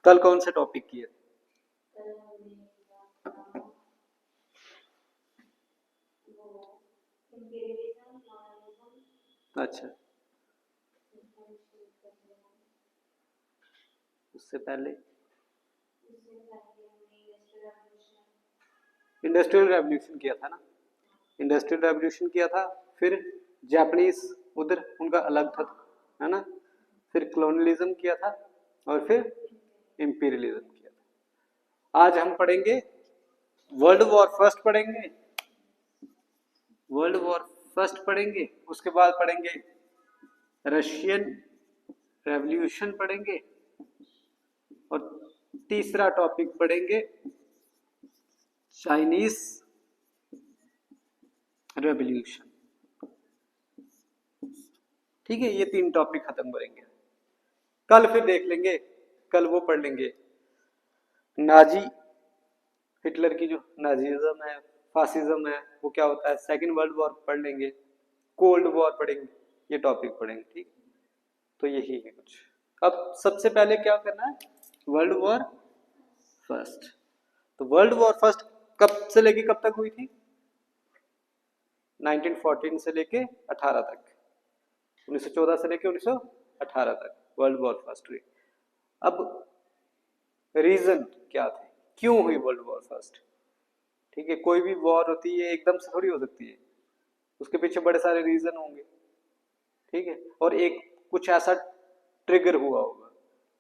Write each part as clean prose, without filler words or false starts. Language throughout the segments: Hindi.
कल कौन से टॉपिक की है? अच्छा, उससे पहले इंडस्ट्रियल रेवोल्यूशन किया था ना, इंडस्ट्रियल रेवोल्यूशन किया था, फिर जापानीज उधर उनका अलग था, है ना, फिर कॉलोनियलिज्म किया था, और फिर इंपीरियलिज्म किया था। आज हम पढ़ेंगे वर्ल्ड वॉर फर्स्ट पढ़ेंगे, वर्ल्ड वॉर फर्स्ट पढ़ेंगे, उसके बाद पढ़ेंगे रशियन रेवोल्यूशन पढ़ेंगे, और तीसरा टॉपिक पढ़ेंगे चाइनीज रेवोल्यूशन। ठीक है, ये 3 टॉपिक खत्म करेंगे। कल फिर देख लेंगे, कल वो पढ़ लेंगे नाजी, हिटलर की जो नाजीज्म है, फासिज्म है, वो क्या होता है, सेकेंड वर्ल्ड वॉर पढ़ लेंगे, कोल्ड वॉर पढ़ेंगे, ये टॉपिक पढ़ेंगे। ठीक, तो यही है कुछ। अब सबसे पहले क्या करना है, वर्ल्ड वॉर फर्स्ट। तो वर्ल्ड वॉर फर्स्ट कब से लेके कब तक हुई थी? 1914 से लेके 18 तक, 1914 से लेके 1918 तक वर्ल्ड वॉर फर्स्ट हुई। अब रीजन क्या थे, क्यों हुई वर्ल्ड वॉर फर्स्ट? ठीक है, कोई भी वॉर होती है एकदम से थोड़ी हो सकती है, उसके पीछे बड़े सारे रीजन होंगे। ठीक है, और एक कुछ ऐसा ट्रिगर हुआ होगा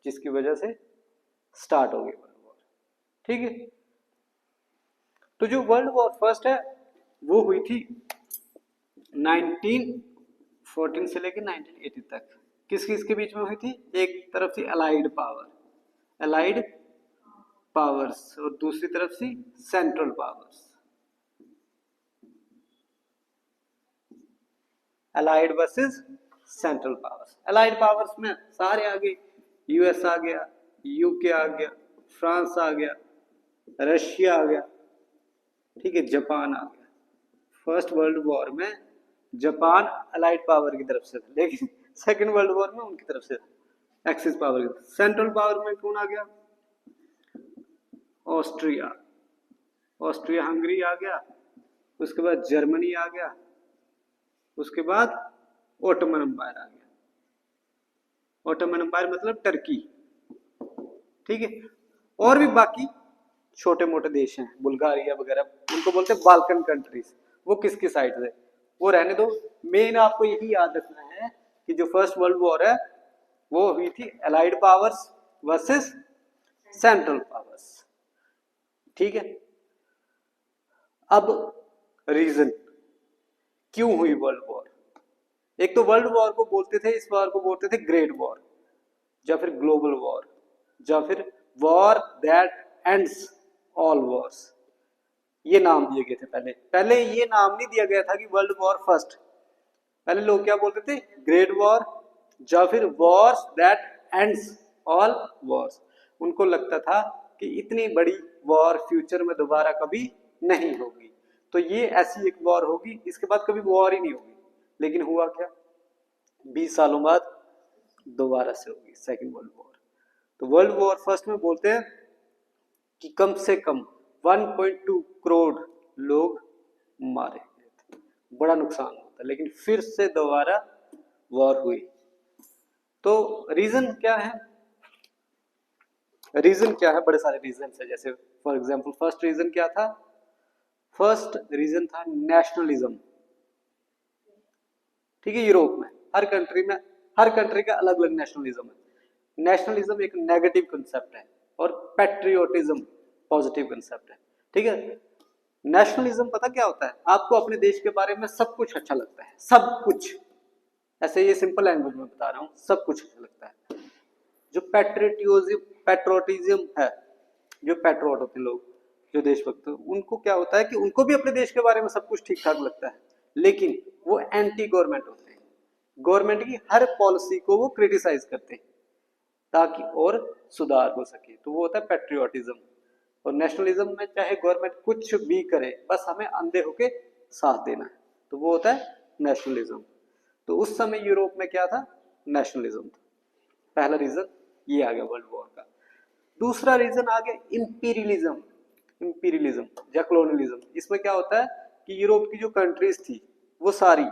जिसकी वजह से स्टार्ट हो गई वर्ल्ड वॉर। ठीक है, तो जो वर्ल्ड वॉर फर्स्ट है वो हुई थी 1914 से लेकर 1980 तक। किस किस के बीच में हुई थी? एक तरफ थी अलाइड पावर, अलाइड पावर्स, और दूसरी तरफ थी central powers. Allied versus central powers. Allied powers में सारे आ गए, यूएस आ गया, यूके आ गया, फ्रांस आ गया, रशिया आ गया, ठीक है, जापान आ गया। फर्स्ट वर्ल्ड वॉर में जापान अलाइड पावर की तरफ से था, लेकिन सेकेंड वर्ल्ड वॉर में उनकी तरफ से एक्सिस पावर की तरफ। सेंट्रल पावर में कौन आ गया? ऑस्ट्रिया, ऑस्ट्रिया हंगरी आ गया, उसके बाद जर्मनी आ गया, उसके बाद ओटोमन एम्पायर आ गया। ओटोमन एम्पायर मतलब टर्की। ठीक है, और भी बाकी छोटे मोटे देश हैं, बुल्गारिया वगैरह, उनको बोलते हैं बाल्कन कंट्रीज। वो किसकी साइड से, वो रहने दो। मेन आपको यही याद रखना है कि जो फर्स्ट वर्ल्ड वॉर है वो हुई थी allied powers versus central powers. ठीक है, अब रीजन क्यों हुई वर्ल्ड वॉर। एक तो वर्ल्ड वॉर को बोलते थे, इस वॉर को बोलते थे ग्रेट वॉर, या फिर ग्लोबल वॉर, या फिर war that ends all Wars. ये नाम दिए गए थे पहले। पहले ये नाम नहीं दिया गया था कि वर्ल्ड वॉर फर्स्ट। पहले लोग क्या बोलते थे? ग्रेट वॉर, या फिर Wars that ends all Wars. उनको लगता था कि इतनी बड़ी वॉर फ्यूचर में दोबारा कभी नहीं होगी, तो ये ऐसी एक वॉर होगी, इसके बाद कभी वॉर ही नहीं होगी। लेकिन हुआ क्या, 20 सालों बाद दोबारा से होगी सेकेंड वर्ल्ड वॉर। तो वर्ल्ड वॉर फर्स्ट में बोलते हैं कि कम से कम 1.2 करोड़ लोग मारे गए थे, बड़ा नुकसान होता, लेकिन फिर से दोबारा वॉर हुई। तो रीजन क्या है? रीजन क्या है? बड़े सारे रीजन है। जैसे फॉर एग्जांपल फर्स्ट रीजन क्या था? फर्स्ट रीजन था नेशनलिज्म। ठीक है, यूरोप में हर कंट्री में, हर कंट्री का अलग अलग नेशनलिज्म है। नेशनलिज्म एक नेगेटिव कंसेप्ट है और पैट्रियोटिज्म पॉजिटिव कंसेप्ट है। ठीक है, नेशनलिज्म पता क्या होता है? आपको अपने देश के बारे में सब कुछ अच्छा लगता है, सब कुछ, ऐसे ये सिंपल लैंग्वेज में बता रहा हूं, सब कुछ अच्छा लगता है। जो पैट्रियोटिज्म है, जो पैट्रियोट होते हैं लोग, जो देशभक्त, उनको क्या होता है कि उनको भी अपने देश के बारे में सब कुछ ठीक ठाक लगता है, लेकिन वो एंटी गवर्नमेंट होते हैं। गवर्नमेंट की हर पॉलिसी को वो क्रिटिसाइज करते हैं ताकि और सुधार हो सके, तो वो होता है पैट्रियोटिज्म। और नेशनलिज्म में चाहे गवर्नमेंट कुछ भी करे, बस हमें अंधे होके साथ देना है, तो वो होता है नेशनलिज्म। तो उस समय यूरोप में क्या था? नेशनलिज्म था। पहला रीजन ये आ गया वर्ल्ड वॉर का। दूसरा रीजन आ गया इंपीरियलिज्म, इंपीरियलिज्म या कॉलोनियलिज्म। इसमें क्या होता है कि यूरोप की जो कंट्रीज थी वो सारी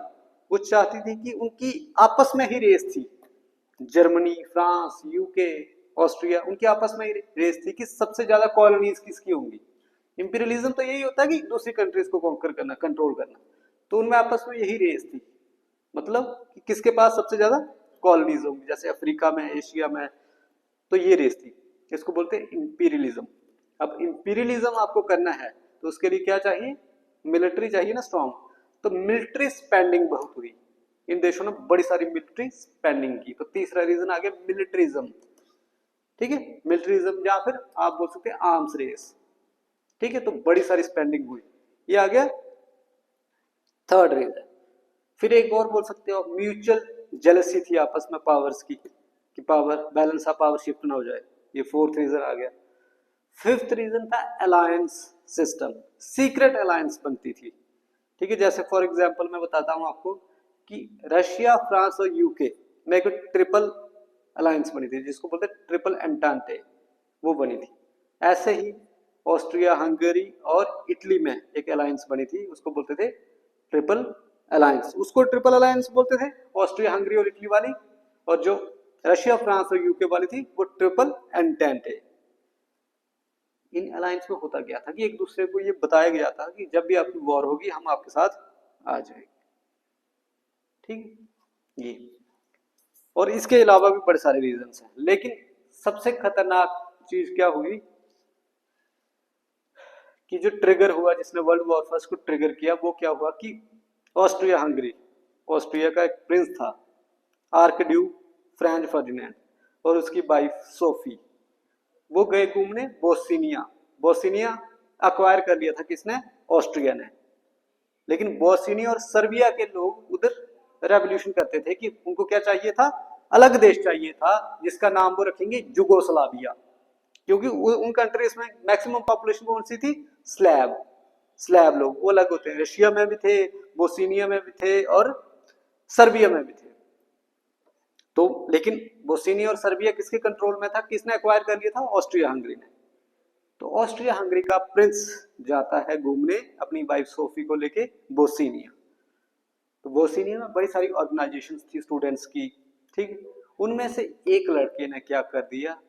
वो चाहती थी कि उनकी आपस में ही रेस थी, जर्मनी, फ्रांस, यूके, ऑस्ट्रिया, उनकी आपस में ही रेस थी कि सबसे ज्यादा कॉलोनीज किसकी होंगी। इंपीरियलिज्म तो यही होता है कि दूसरी कंट्रीज को कॉन्कर करना, कंट्रोल करना, तो उनमें आपस में यही रेस थी, मतलब कि किसके पास सबसे ज्यादा कॉलोनीज होंगी, जैसे अफ्रीका में, एशिया में, तो ये रेस थी, इसको बोलते हैं इंपीरियलिज्म। अब इंपीरियलिज्म आपको करना है तो उसके लिए क्या चाहिए, मिलिट्री चाहिए ना, स्ट्रॉन्ग। तो मिलिट्री स्पेंडिंग बहुत हुई, इन देशों ने बड़ी सारी मिलिट्री स्पेंडिंग की, तो तीसरा रीजन आ गया मिलिट्रिज्म। ठीक है, मिलिट्रिज्म या फिर आप बोल सकते हैं आर्म्स रेस। ठीक है, तो बड़ी सारी स्पेंडिंग हुई, ये आ गया थर्ड रीजन। फिर एक और बोल सकते हो म्यूचुअल जेलसी थी आपस में पावर्स की, कि power balance of power shift ना हो जाए, ये फोर्थ रीजन आ गया। फिफ्थ रीजन था अलायंस सिस्टम, सीक्रेट अलायंस बनती थी। ठीक है, जैसे फॉर एग्जांपल मैं बताता हूं आपको कि रशिया, फ्रांस और यूके में एक ट्रिपल अलायंस बनी थी जिसको बोलते हैं ट्रिपल एंटांटे, वो बनी थी। ऐसे ही ऑस्ट्रिया, हंगरी और इटली में एक अलायंस बनी थी, उसको बोलते थे ट्रिपल अलायंस, उसको ट्रिपल अलायंस बोलते थे, ऑस्ट्रिया, हंगरी और इटली वाली। और जो रशिया, फ्रांस और यूके वाली थी वो ट्रिपल एंटेंटे। इन अलायंस में होता क्या था कि एक दूसरे को ये बताया गया था कि जब भी आपकी वॉर होगी हम आपके साथ आ जाएंगे। ठीक, ये और इसके अलावा भी बड़े सारे रीजंस हैं, लेकिन सबसे खतरनाक चीज क्या हुई कि जो ट्रिगर हुआ, जिसने वर्ल्ड वॉर फर्स्ट को ट्रिगर किया, वो क्या हुआ कि ऑस्ट्रिया हंगरी, ऑस्ट्रिया का एक प्रिंस था आर्कड्यूक फ्रांज फर्डिनेंड और उसकी वाइफ सोफी, वो गए घूमने बोस्निया। बोस्निया अक्वायर कर लिया था किसने, ऑस्ट्रिया ने। लेकिन बोस्निया और सर्बिया के लोग उधर रेवोल्यूशन करते थे कि उनको क्या चाहिए था, अलग देश चाहिए था जिसका नाम वो रखेंगे युगोस्लाविया, क्योंकि उन कंट्रीज में मैक्सिमम पॉपुलेशन कौन सी थी, स्लैब, स्लैब लोग, वो अलग होते हैं। रशिया में भी थे, बोस्निया में भी थे और सर्बिया में भी थे। तो लेकिन बोस्निया और सर्बिया किसके कंट्रोल में था, किसने एक्वायर कर लिया था, ऑस्ट्रिया हंगरी ने। तो ऑस्ट्रिया हंगरी का प्रिंस जाता है घूमने अपनी वाइफ सोफी को लेके बोस्निया। तो बोस्निया में बड़ी सारी ऑर्गेनाइजेशन थी स्टूडेंट्स की। ठीक, उनमें से एक लड़के ने क्या कर दिया,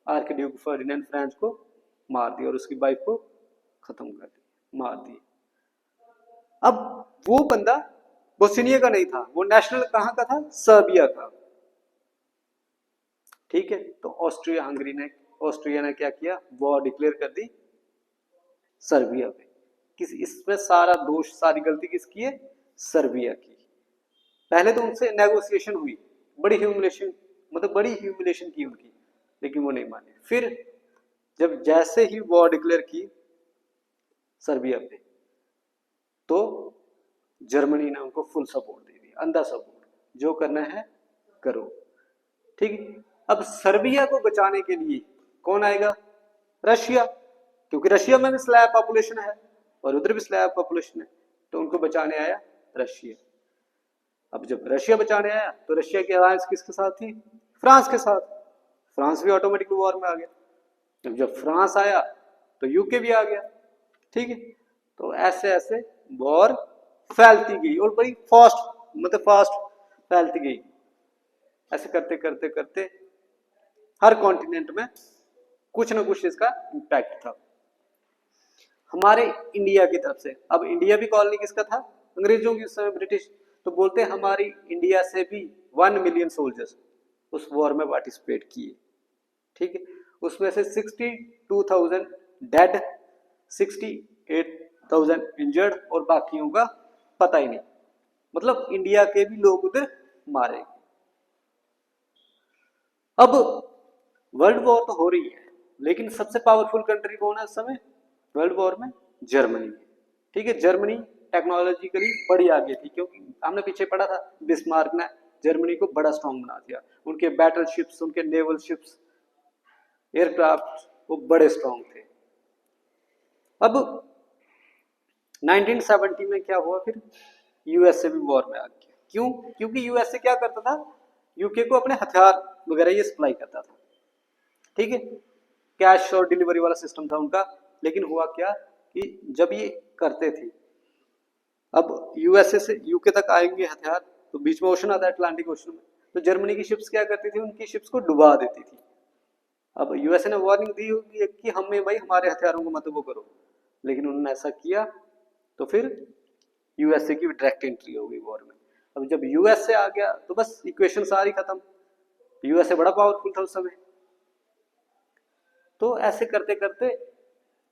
आर्कड्यूक फर्डिनेंड फ्रांस को मार दिया और उसकी वाइफ को खत्म कर दिया, मार दिया। अब वो बंदा बोस्निया का नहीं था, वो नेशनल कहां का था, सर्बिया का। ठीक है, तो ऑस्ट्रिया ने क्या किया, वॉर डिक्लेयर कर दी सर्बिया पे। किस इसमें सारा दोष, सारी गलती किसकी है, सर्बिया की। पहले तो उनसे नेगोशिएशन हुई, बड़ी ह्यूमिलेशन, मतलब बड़ी ह्यूमिलेशन की उनकी, लेकिन वो नहीं माने। फिर जब जैसे ही वॉर डिक्लेयर की सर्बिया पे, तो जर्मनी ने उनको फुल सपोर्ट दे दिया, अंधा सपोर्ट, जो करना है करो। ठीक, अब सर्बिया को बचाने के लिए कौन आएगा, रशिया, क्योंकि रशिया में भी स्लैब पॉपुलेशन है और उधर भी स्लैब पॉपुलेशन है, तो उनको बचाने आया रशिया। अब जब रशिया बचाने आया तो रशिया की अलायंस किसके साथ थी, फ्रांस के साथ। फ्रांस भी ऑटोमेटिकली वॉर में आ गया। जब फ्रांस आया तो यूके भी आ गया। ठीक है, तो ऐसे ऐसे वॉर फैलती गई और बड़ी फास्ट, मतलब फास्ट फैलती गई। ऐसे करते करते करते हर कॉन्टिनेंट में कुछ ना कुछ इसका इम्पैक्ट था। हमारे इंडिया की तरफ से, अब इंडिया भी कॉलोनी किसका था, अंग्रेजों की, उस समय ब्रिटिश। तो बोलते हैं हमारी इंडिया से भी 1 मिलियन सोल्जर्स उस वॉर में पार्टिसिपेट किए। ठीक है, उसमें से 62,000 डेड, 68,000 इंजर्ड और बाकियों का पता ही नहीं, मतलब इंडिया के भी लोग उधर मारे। अब वर्ल्ड वॉर तो हो रही है, लेकिन सबसे पावरफुल कंट्री कौन है उस समय वर्ल्ड वॉर में, जर्मनी। ठीक है, जर्मनी टेक्नोलॉजिकली बड़ी आगे थी, क्योंकि हमने पीछे पढ़ा था बिस्मार्क ने जर्मनी को बड़ा स्ट्रॉन्ग बना दिया, उनके बैटल शिप्स, उनके नेवल शिप्स, एयरक्राफ्ट वो बड़े स्ट्रॉन्ग थे। अब 1970 में क्या हुआ, फिर यूएसए भी वॉर में आ गया। क्यों, क्योंकि यूएसए क्या करता था, यूके को अपने हथियार वगैरह ये सप्लाई करता था। ठीक है, कैश और डिलीवरी वाला सिस्टम था उनका। लेकिन हुआ क्या कि जब ये करते थे, अब यूएसए से यूके तक आएंगे हथियार, तो बीच में ओशन आता है, अटलांटिक ओशन में, तो जर्मनी की शिप्स क्या करती थी, उनकी शिप्स को डुबा देती थी। अब यूएसए ने वार्निंग दी होगी कि हमें भाई हमारे हथियारों को मत वो करो, लेकिन उन्होंने ऐसा किया तो फिर यूएसए की डायरेक्ट एंट्री हो गई वॉर में। अब जब यूएसए आ गया तो बस इक्वेशन सारी खत्म, यूएसए बड़ा पावरफुल था उस समय। तो ऐसे करते करते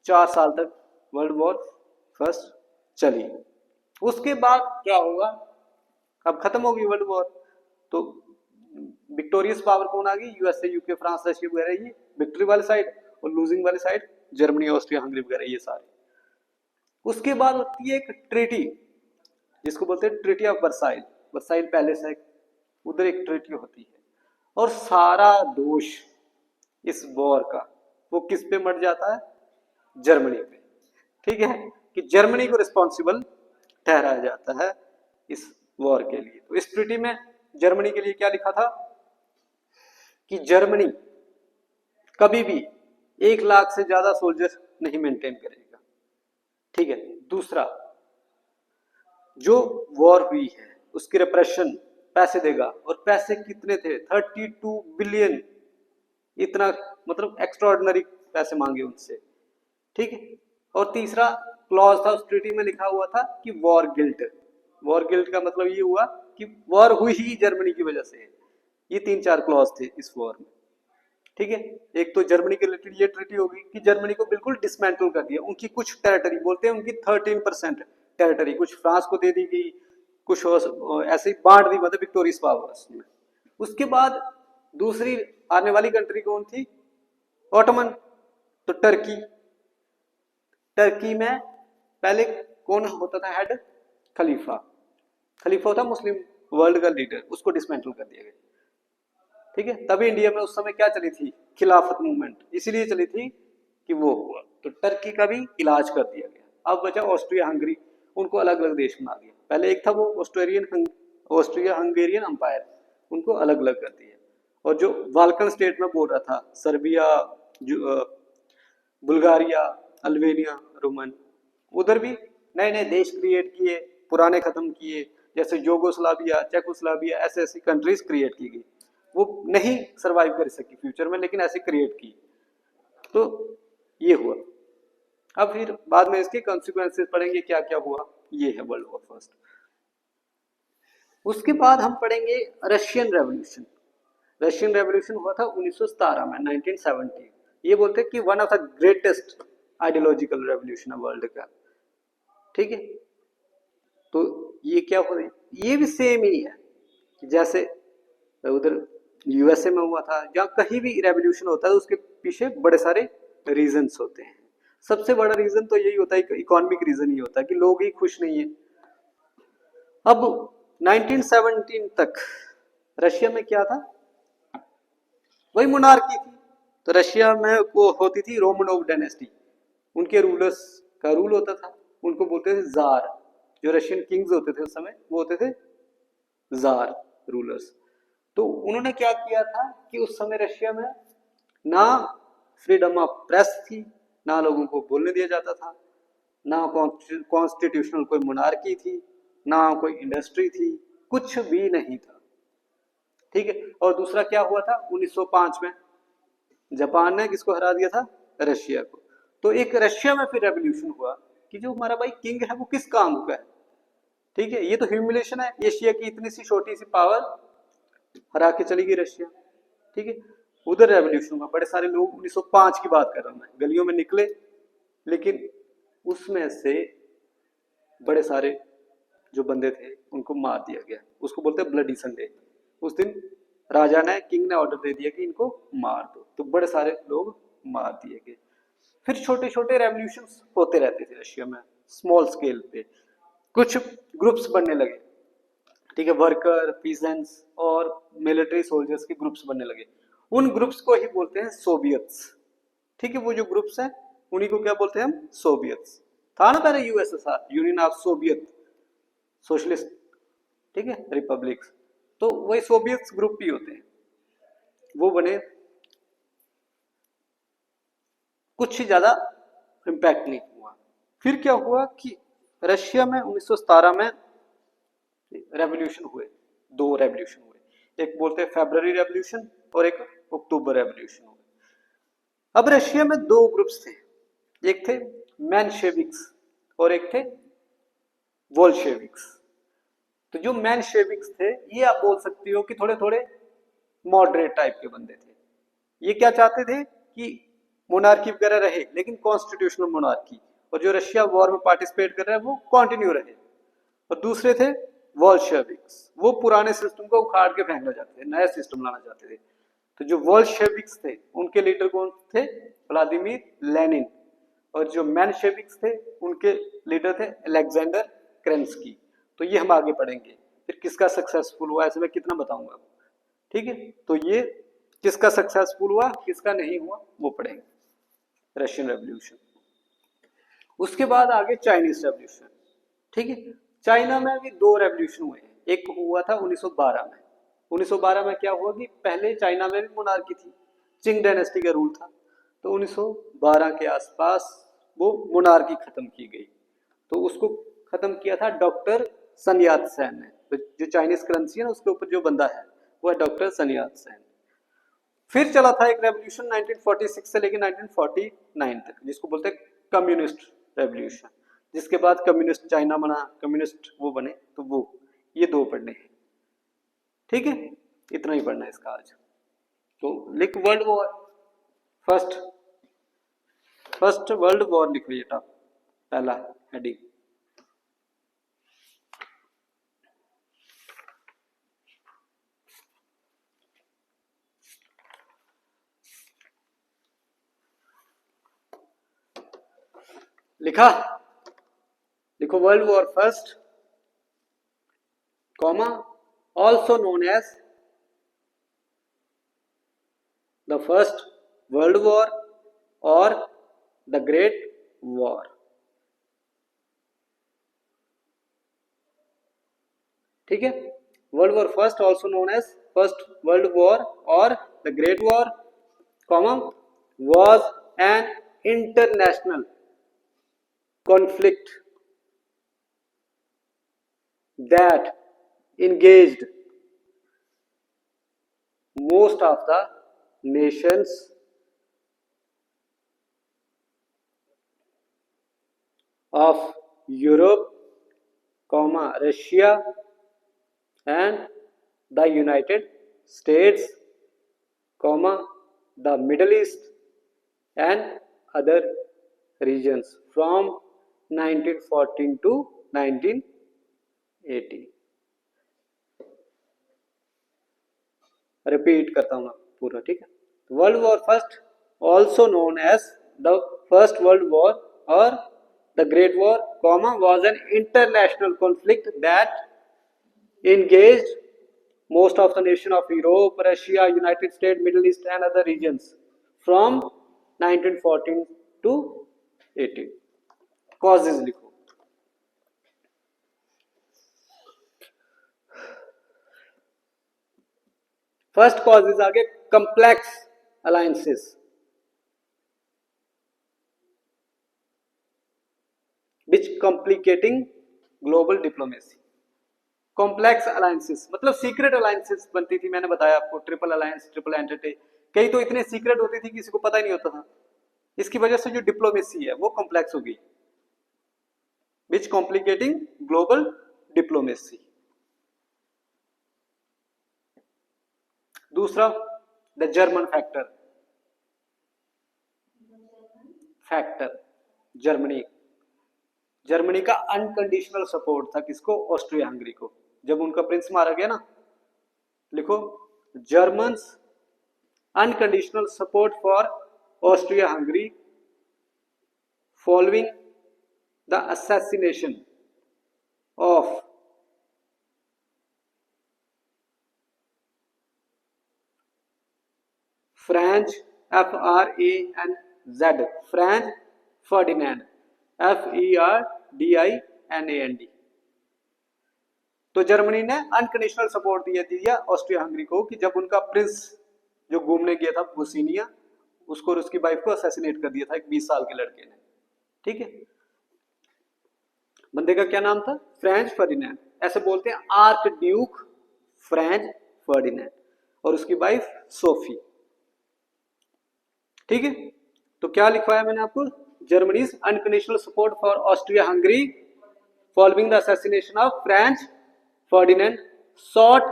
4 साल तक वर्ल्ड वॉर फर्स्ट चली। उसके बाद क्या होगा, अब खत्म होगी वर्ल्ड वॉर, तो विक्टोरियस पावर कौन आ गई, यूएसए, यूके, फ्रांस, रशिया वगैरह, ये विक्ट्री वाली साइड, और लूजिंग वाली साइड जर्मनी, ऑस्ट्रिया, हंगरी वगैरह ये सारे। उसके बाद होती है एक ट्रीटी जिसको बोलते हैं treaty of Versailles, Versailles palace है, उधर एक ट्रीटी होती है, और सारा दोष इस वॉर का वो किस पे मर जाता है, जर्मनी पे। ठीक है, कि जर्मनी को रिस्पॉन्सिबल ठहराया जाता है इस वॉर के लिए। तो इस ट्रीटी में जर्मनी के लिए क्या लिखा था कि जर्मनी कभी भी 1 लाख से ज्यादा सोल्जर नहीं मेंटेन करेगा। ठीक है, दूसरा जो वॉर हुई है उसकी रिप्रेशन पैसे देगा, और पैसे कितने थे, 32 बिलियन, इतना मतलब एक्स्ट्राऑर्डिनरी पैसे मांगे उनसे। ठीक है, और तीसरा क्लॉज था उस ट्रीटी में लिखा हुआ था कि वॉर गिल्ट, वॉर गिल्ट का मतलब ये हुआ कि वॉर हुई ही जर्मनी की वजह से। ये 3-4 क्लॉज थे इस वॉर में। ठीक है, एक तो जर्मनी के रिलेटेड ये ट्रीटी होगी कि जर्मनी को बिल्कुल डिसमेंटल कर दिया, उनकी कुछ टेरिटरी, बोलते हैं उनकी 13% टेरिटरी कुछ फ्रांस को दे दी गई, कुछ ऐसे ही बांट दी, मतलब विक्टोरियस पावर्स में। उसके बाद दूसरी आने वाली कंट्री कौन थी, ऑटोमन, तो टर्की। टर्की में पहले कौन होता था हेड, खलीफा, खलीफा होता मुस्लिम वर्ल्ड का लीडर, उसको डिसमेंटल कर दिया गया। ठीक है, तभी इंडिया में उस समय क्या चली थी, खिलाफत मूवमेंट, इसीलिए चली थी कि वो हुआ, तो टर्की का भी इलाज कर दिया गया। अब बचा ऑस्ट्रिया हंगरी, उनको अलग अलग देश बना दिया। पहले एक था वो ऑस्ट्रिया हंगेरियन अंपायर, उनको अलग अलग कर दिया। और जो बाल्कन स्टेट में बोल रहा था, सर्बिया, बुल्गारिया, अल्बेनिया, रोमन, उधर भी नए नए देश क्रिएट किए, पुराने खत्म किए, जैसे योगोस्लाविया, चेकोस्लाविया, ऐसे ऐसी कंट्रीज क्रिएट की गई। वो नहीं सरवाइव कर सकी फ्यूचर में, लेकिन ऐसे क्रिएट की। तो ये हुआ। अब फिर बाद में इसके कॉन्सिक्वेंसेस पढ़ेंगे, क्या क्या हुआ, ये है वर्ल्ड वॉर फर्स्ट। उसके बाद हम पढ़ेंगे रशियन रेवोल्यूशन। रशियन रेवोल्यूशन हुआ था 1917 में, 1917। ये बोलते हैं कि one of the greatest ideological revolution है वर्ल्ड का। ठीक है, तो ये क्या हो रही है, ये भी सेम ही है जैसे उधर यूएसए में हुआ था। जहाँ कहीं भी रेवोल्यूशन होता है तो उसके पीछे बड़े सारे रीजंस होते हैं। सबसे बड़ा रीजन तो यही होता है, इकोनॉमिक रीजन ही होता है कि लोग ही खुश नहीं है। अब 1917 तक रशिया में क्या था, वही मोनार्की थी। तो रशिया में वो होती थी रोमनोव डायनेस्टी, उनके रूलर्स का रूल होता था, उनको बोलते थे जार। जो रशियन किंग्स होते थे उस समय वो होते थे जार, रूलर्स। तो उन्होंने क्या किया था कि उस समय रशिया में ना फ्रीडम ऑफ प्रेस थी, ना लोगों को बोलने दिया जाता था, ना कॉन्स्टिट्यूशनल कोई मोनार्की थी, ना कोई इंडस्ट्री थी, कुछ भी नहीं था। ठीक है, और दूसरा क्या हुआ था 1905 में, जापान ने किसको हरा दिया था, रशिया को। तो एक रशिया में फिर रेवोल्यूशन हुआ कि जो हमारा भाई किंग है वो किस काम का है। ठीक है, ये तो ह्यूमिलेशन है, एशिया की इतनी सी छोटी सी पावर हरा के चली गई रशिया। ठीक है, उधर रेवोल्यूशन हुआ, बड़े सारे लोग, 1905 की बात कर रहा हूं मैं, गलियों में निकले, लेकिन उसमें से बड़े सारे जो बंदे थे उनको मार दिया गया, उसको बोलते हैं ब्लडी संडे। उस दिन राजा ने, किंग ने ऑर्डर दे दिया कि इनको मार दो, तो बड़े सारे लोग मार दिए गए। फिर छोटे छोटे रेवोल्यूशन होते रहते थे रशिया में, स्मॉल स्केल पे, कुछ ग्रुप्स बनने लगे। ठीक है, वर्कर, पीजेंट्स और मिलिट्री सोल्जर्स के ग्रुप्स बनने लगे। उन ग्रुप्स को ही बोलते हैं सोवियत्स। ठीक है, वो जो ग्रुप्स हैं उन्हीं को क्या बोलते हैं हम, सोवियत्स। था ना पहले USSR, union of Soviet socialist, ठीक है, रिपब्लिक्स, तो वही सोवियत ग्रुप भी होते हैं, वो बने कुछ ही ज्यादा इम्पैक्ट नहीं हुआ। फिर क्या हुआ कि रशिया में 1917 में रेवोल्यूशन हुए, दो रेवोल्यूशन हुए, एक बोलते हैं फेब्रुअरी रेवोल्यूशन और एक अक्टूबर रेवोल्यूशन हुए। अब रशिया में दो ग्रुप्स थे, एक थे मेनशेविक्स और एक थे वोल्शेविक्स। तो जो मेनशेविक्स थे ये आप बोल सकती हो कि थोड़े थोड़े मॉडरेट टाइप के बंदे थे। ये क्या चाहते थे कि मोनार्की वगैरह रहे लेकिन कॉन्स्टिट्यूशनल मोनार्की, और जो रशिया वॉर में पार्टिसिपेट कर रहा है वो कंटिन्यू रहे। और दूसरे थे वोल्शेविक्स, वो पुराने सिस्टम को उखाड़ के फेंकना चाहते थे, नया सिस्टम लाना चाहते थे। तो जो वोल्शेविक्स थे उनके लीडर कौन थे? Vladimir Lenin. और जो मेनशेविक्स थे उनके लीडर थे अलेक्जेंडर क्रेन्स्की। तो ये हम आगे पढ़ेंगे। फिर किसका सक्सेसफुल हुआ ऐसे मैं कितना बताऊंगा, ठीक है। तो ये किसका सक्सेसफुल हुआ किसका नहीं हुआ वो पढ़ेंगे, रशियन रेवोल्यूशन। उसके बाद आगे चाइनीज रेवोल्यूशन, ठीक है। चाइना में भी दो रेवोल्यूशन हुए, एक हुआ था 1912 में। 1912 में क्या हुआ कि पहले चाइना में भी मोनार्की थी, चिंग डायनेस्टी का रूल था। तो 1912 के आसपास वो मोनार्की खत्म की गई। तो उसको खत्म किया था डॉक्टर सन यात सेन ने। तो जो चाइनीज करेंसी है ना उसके ऊपर जो बंदा है वो है डॉक्टर सन यात सेन। फिर चला था एक रेवोल्यूशन 1946 से लेकर 1949 तक, जिसको बोलते हैं कम्युनिस्ट रेवोल्यूशन। जिसके बाद कम्युनिस्ट चाइना बना, कम्युनिस्ट वो बने। तो वो ये दो पढ़ने हैं, ठीक है। इतना ही पढ़ना है इसका आज। तो लिख world war, first world war लिखो, ये टॉप पहला हेडिंग। लिखा? लिखो world war first, comma, also known as the first world war और द ग्रेट वॉर। ठीक है, world war first also known as first world war और the great war, comma, was an international conflict that engaged most of the nations of Europe, Russia and the United States, the Middle East and other regions from 1914 to 1980. Repeat करता हूं पूरा, ठीक है। World war first also known as the first world war और the great war, was an international conflict that engaged most of the nation of Europe, Russia, United States, Middle East and other regions from 1914 to 18. Causes लिखो। फर्स्ट कॉजेज आगे complex alliances, which complicating global diplomacy. Complex alliances मतलब सीक्रेट अलायंसेस बनती थी, मैंने बताया आपको, ट्रिपल अलायंस, ट्रिपल एंटिटी। कई तो इतने सीक्रेट होती थी किसी को पता ही नहीं होता था। इसकी वजह से जो डिप्लोमेसी है वो कॉम्प्लेक्स हो गई, विच कॉम्प्लिकेटिंग ग्लोबल डिप्लोमेसी। दूसरा द जर्मन फैक्टर, जर्मनी का अनकंडीशनल सपोर्ट था किसको? ऑस्ट्रिया हंगरी को। जब उनका प्रिंस मारा गया ना, लिखो Germans unconditional support for Austria Hungary following the assassination of Franz FRANZ, Franz Ferdinand FERDINAND। तो जर्मनी ने अनकंडीशनल सपोर्ट दिया ऑस्ट्रिया हंगरी को कि जब उनका प्रिंस जो घूमने गया था बोस्निया, उसको और उसकी वाइफ को असैसिनेट कर दिया था एक 20 साल के लड़के ने। ठीक है, बंदे का क्या नाम था? French Ferdinand. ऐसे बोलते हैं आर्क ड्यूक फ्रेंच फर्डिनेंड, और उसकी वाइफ सोफी। ठीक है, तो क्या लिखवाया मैंने आपको? Germany's unconditional support for Austria Hungary following the assassination of French Ferdinand sought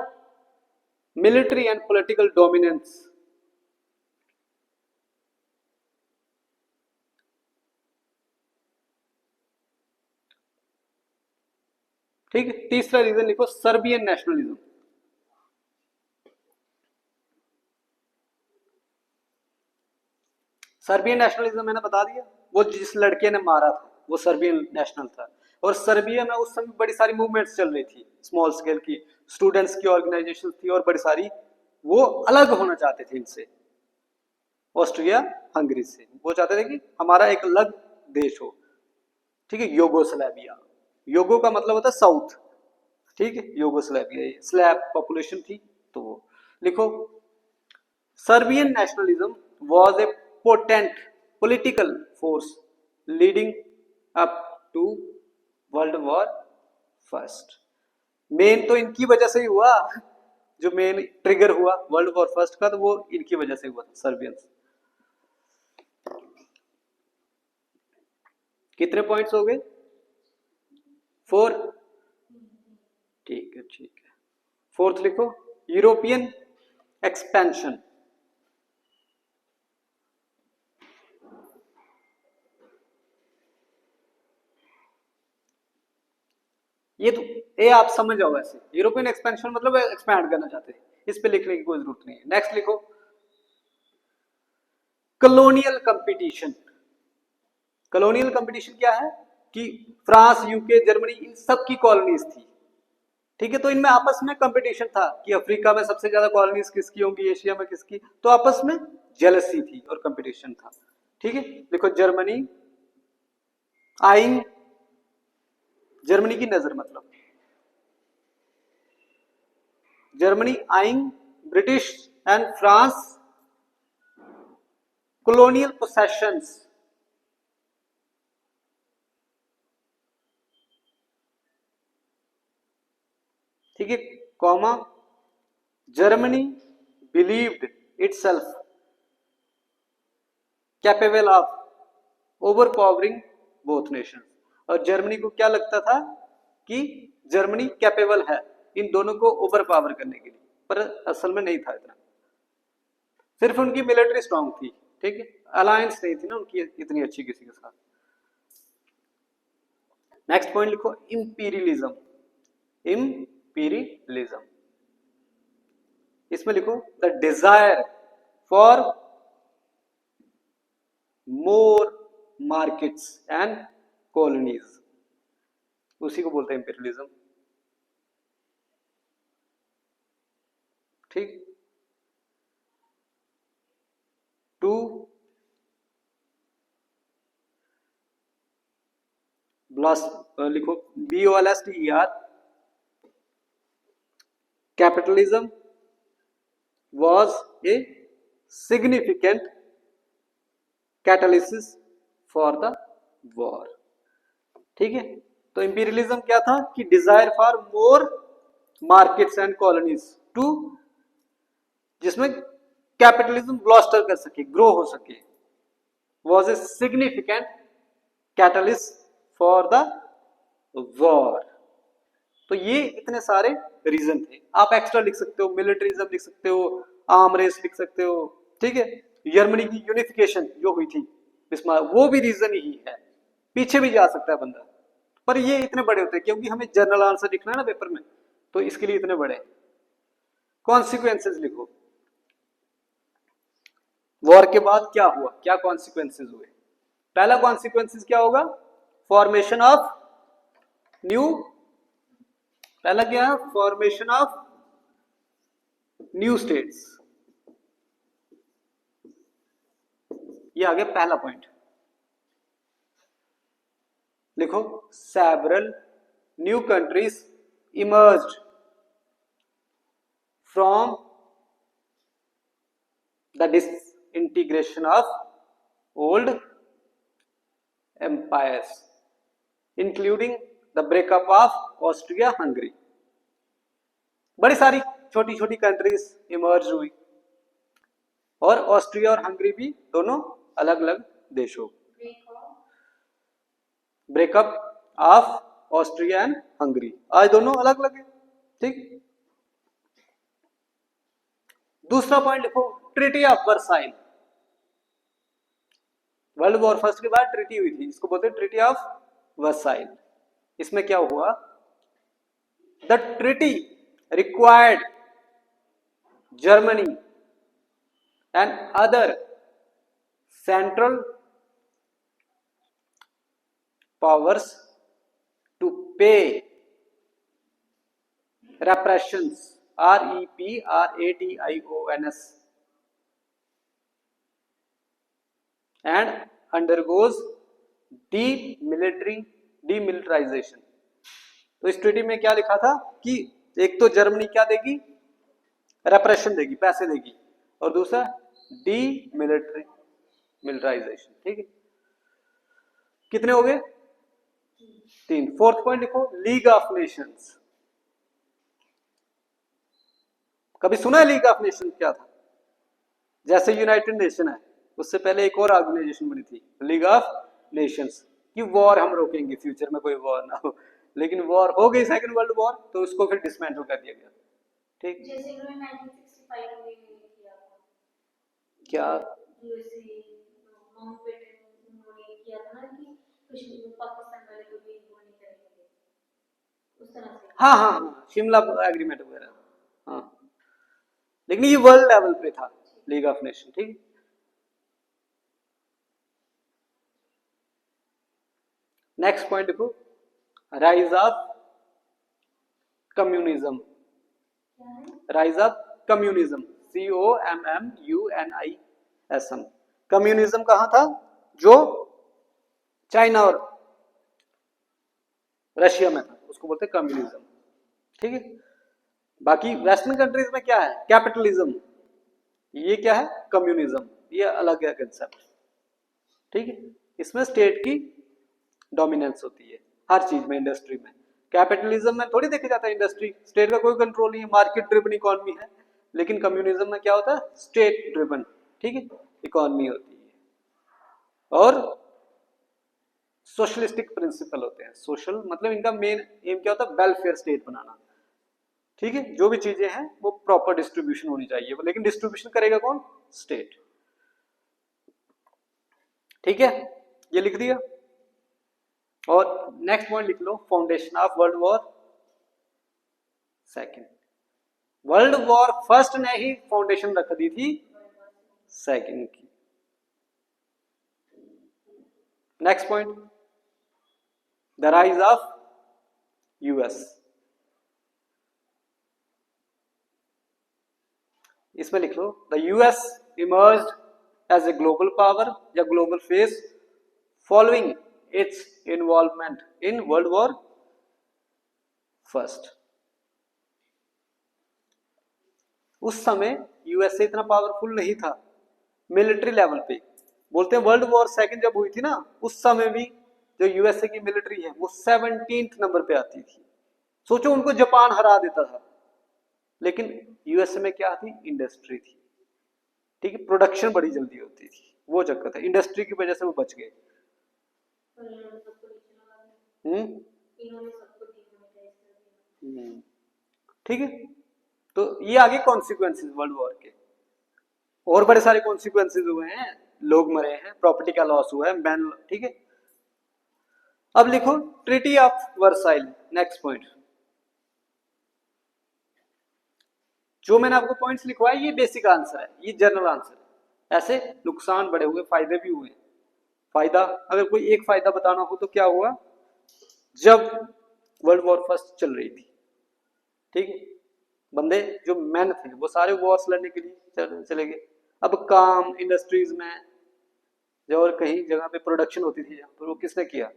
military and political dominance. ठीक है, तीसरा रीजन लिखो सर्बियन नेशनलिज्म। सर्बियन नेशनलिज्म मैंने बता दिया, वो जिस लड़के ने मारा था वो सर्बियन नेशनल था। और सर्बिया में उस समय बड़ी सारी मूवमेंट्स चल रही थी स्मॉल स्केल की, स्टूडेंट्स की ऑर्गेनाइजेशन थी और बड़ी सारी, वो अलग होना चाहते थे इनसे, ऑस्ट्रिया हंगरी से। वो चाहते थे कि हमारा एक अलग देश हो। ठीक है, योगोस्लाविया, योगो का मतलब होता है साउथ। ठीक है, योगोस्लाविया स्लैब पॉपुलेशन थी। तो वो लिखो Serbian nationalism was a potent political force leading up to world war first. Main तो इनकी वजह से ही हुआ, जो मेन ट्रिगर हुआ वर्ल्ड वॉर फर्स्ट का, तो वो इनकी वजह से हुआ था, सर्बियंस। कितने पॉइंट्स हो गए? 4। ठीक है, ठीक है। फोर्थ लिखो यूरोपियन एक्सपेंशन। ये तो ये आप समझ जाओ। ऐसे यूरोपियन एक्सपेंशन मतलब एक्सपैंड करना चाहते हैं, इस पे लिखने की कोई जरूरत नहीं है। नेक्स्ट लिखो कॉलोनियल कंपटीशन। कॉलोनियल कंपटीशन क्या है कि फ्रांस, यूके, जर्मनी, इन सब की कॉलोनीज थी। ठीक है, तो इनमें आपस में कंपटीशन था कि अफ्रीका में सबसे ज्यादा कॉलोनीज किसकी होंगी, एशिया में किसकी, तो आपस में जेलसी थी और कंपटीशन था। ठीक है, देखो जर्मनी आइन, जर्मनी की नजर मतलब Germany eyeing British and France colonial possessions। ठीक है, comma Germany believed itself capable of overpowering both Nations. और जर्मनी को क्या लगता था कि जर्मनी कैपेबल है इन दोनों को ओवर पावर करने के लिए, पर असल में नहीं था इतना, सिर्फ उनकी मिलिट्री स्ट्रांग थी। ठीक है, अलायंस नहीं थी ना उनकी इतनी अच्छी किसी के साथ। नेक्स्ट पॉइंट लिखो इंपीरियलिज्म। इंपीरियलिज्म, इसमें लिखो the desire for more markets and colonies, उसी को बोलते हैं इंपीरियलिज्म। ठीक, टू लिखो BOLSTER capitalism was a significant catalysis for the war। ठीक है, तो इंपीरियलिज्म क्या था कि desire for more markets and colonies too, जिसमें कैपिटलिज्म ब्लॉस्टर कर सके, ग्रो हो सके, was a significant catalyst for the war। तो ये इतने सारे रीजन थे। आप एक्स्ट्रा लिख सकते हो, मिलिट्रिज्म लिख सकते हो, आर्म रेस लिख सकते हो। ठीक है, जर्मनी की यूनिफिकेशन जो हुई थी बिस्मार्क, वो भी रीजन ही है। पीछे भी जा सकता है बंदा, पर ये इतने बड़े होते हैं क्योंकि हमें जनरल आंसर लिखना है ना पेपर में, तो इसके लिए इतने बड़े। कॉन्सिक्वेंसेस लिखो, वॉर के बाद क्या हुआ, क्या कॉन्सिक्वेंसेस हुए। पहला कॉन्सिक्वेंसेस क्या होगा? फॉर्मेशन ऑफ न्यू, पहला क्या है? Formation of new states. ये आ गया पहला पॉइंट। लिखो several new countries emerged from the integration of old empires including the breakup of Austria Hungary. बड़ी सारी छोटी छोटी कंट्रीज इमर्ज हुई और ऑस्ट्रिया और हंगरी भी दोनों अलग अलग देश हो। Breakup of Austria and Hungary, आज दोनों अलग अलग है। ठीक, दूसरा पॉइंट लिखो, treaty of Versailles. World war first के बाद ट्रीटी हुई थी, इसको बोलते हैं ट्रीटी ऑफ वर्साइल। इसमें क्या हुआ, the treaty required Germany and other central powers to pay reparations, REPRATIONS, and undergoes demilitarization। तो इस ट्रीटी में क्या लिखा था कि एक तो जर्मनी क्या देगी, रेपरेशन देगी, पैसे देगी, और दूसरा डीमिलिटराइजेशन। ठीक है, कितने हो गए, 3। फोर्थ पॉइंट लिखो, लीग ऑफ नेशंस। कभी सुना है लीग ऑफ नेशंस क्या था? जैसे यूनाइटेड नेशन है, उससे पहले एक और ऑर्गेनाइजेशन बनी थी, लीग ऑफ नेशंस, कि वॉर हम रोकेंगे, फ्यूचर में कोई वॉर ना हो। लेकिन वॉर हो गई, सेकंड वर्ल्ड वॉर, तो उसको फिर डिसमेंटल कर दिया गया। ठीक, जैसे 1965 में किया था, क्या किया था ना कि पाकिस्तान वाले को भी वो नहीं करेंगे, उस तरह से। हाँ हाँ हाँ, शिमला एग्रीमेंट वगैरह, हाँ, लेकिन ये वर्ल्ड लेवल पे था, लीग ऑफ नेशन। ठीक, नेक्स्ट पॉइंट देखो, rise of communism. Rise of communism, COMMUNISM। Communism कहां था, जो चाइना और रशिया में था, उसको बोलते हैं कम्युनिज्म। ठीक है, बाकी वेस्टर्न कंट्रीज में क्या है, कैपिटलिज्म, ये क्या है, कम्युनिज्म, ये अलग है कंसेप्ट। ठीक है, इसमें स्टेट की डोमिनेंस होती है हर चीज में, इंडस्ट्री में। कैपिटलिज्म में थोड़ी देखा जाता है इंडस्ट्री, स्टेट का कोई कंट्रोल नहीं है, मार्केट ड्रिवन इकोनॉमी है। लेकिन कम्युनिज्म में क्या होता है, स्टेट ड्रिवन, ठीक है, इकोनॉमी होती है, और सोशलिस्टिक प्रिंसिपल होते हैं। सोशल मतलब इनका मेन एम क्या होता है, वेलफेयर स्टेट बनाना। ठीक है, जो भी चीजें हैं वो प्रॉपर डिस्ट्रीब्यूशन होनी चाहिए, लेकिन डिस्ट्रीब्यूशन करेगा कौन, स्टेट। ठीक है, ये लिख दिया। और नेक्स्ट पॉइंट लिख लो, foundation of world war second. World war first ने ही फाउंडेशन रख दी थी सेकेंड की। Next point, the rise of US. इसमें लिख लो, the US emerged as a global power या global face following its involvement in world war first. उस समय यूएसए इतना पावरफुल नहीं था मिलिट्री लेवल पे। बोलते हैं वर्ल्ड वॉर सेकंड जब हुई थी ना, उस समय भी जो यूएसए की मिलिट्री है वो 17th नंबर पे आती थी। सोचो, उनको जापान हरा देता था, लेकिन यूएसए में क्या थी, इंडस्ट्री थी। ठीक है, प्रोडक्शन बड़ी जल्दी होती थी, वो चक्कर था, इंडस्ट्री की वजह से वो बच गए। ठीक है, तो ये आगे कॉन्सिक्वेंसेस वर्ल्ड वॉर के, और बड़े सारे कॉन्सिक्वेंसेस हुए हैं, लोग मरे हैं, प्रॉपर्टी का लॉस हुआ है, बैन। ठीक है, अब लिखो treaty of Versailles. Next point, जो मैंने आपको पॉइंट्स लिखवाए ये बेसिक आंसर है, ये जनरल आंसर है। ऐसे नुकसान बड़े हुए, फायदे भी हुए। फायदा, अगर कोई एक फायदा बताना हो तो क्या हुआ, जब वर्ल्ड वॉर फर्स्ट चल रही थी, ठीक है, बंदे जो मैन थे वो सारे वॉर्स लड़ने के लिए चले गए। अब काम इंडस्ट्रीज में जो और कहीं जगह पे प्रोडक्शन होती थी जहाँ पर, वो किसने किया,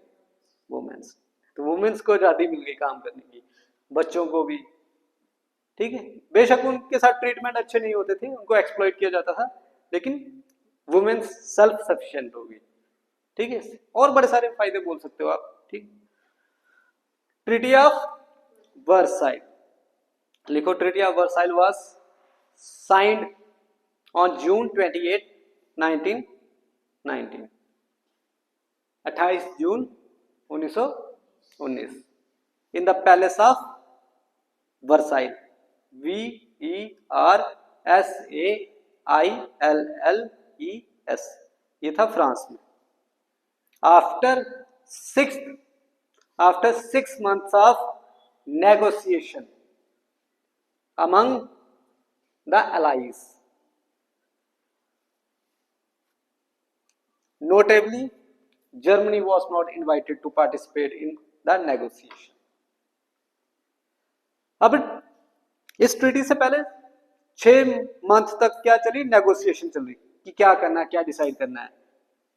वुमेन्स। तो वुमेन्स को आजादी मिल गई काम करने की, बच्चों को भी। ठीक है, बेशक उनके साथ ट्रीटमेंट अच्छे नहीं होते थे, उनको एक्सप्लॉइट किया जाता था, लेकिन वुमेन सेल्फ सफिशिएंट होगी, ठीक है। और बड़े सारे फायदे बोल सकते हो आप, ठीक। ट्रीटी ऑफ वर्साइल, लिखो treaty of Versailles was signed on June 28, 1919, 28 June 1919 in the palace of Versailles, VERSAILLES, ये था फ्रांस में। After 6 months of negotiation among the allies, notably Germany was not invited to participate in the negotiation. अब इस ट्रीटी से पहले 6 मंथ तक क्या चली, नेगोशिएशन चल रही कि क्या करना है, क्या डिसाइड करना है।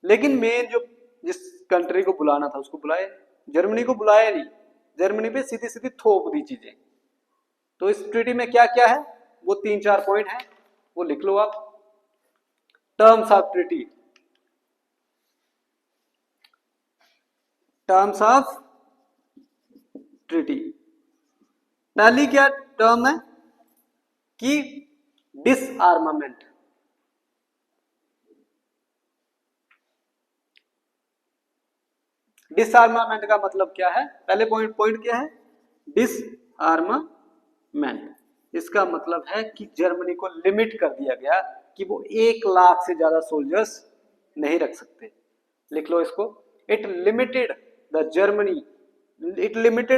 लेकिन मेन जो जिस कंट्री को बुलाना था उसको बुलाया, जर्मनी को बुलाया नहीं, जर्मनी पे सीधी सीधी थोप दी चीजें। तो इस ट्रीटी में क्या क्या है, वो 3-4 पॉइंट है, वो लिख लो आप। Terms of treaty, terms of treaty, पहली क्या टर्म है कि डिसआर्मामेंट। डिसआर्मामेंट का मतलब क्या है, पहले पॉइंट क्या है, डिसआर्मामेंट। इसका मतलब है कि जर्मनी को लिमिट कर दिया गया कि वो 1 लाख से ज्यादा सोल्जर्स नहीं रख सकते। लिख लो इसको, it limited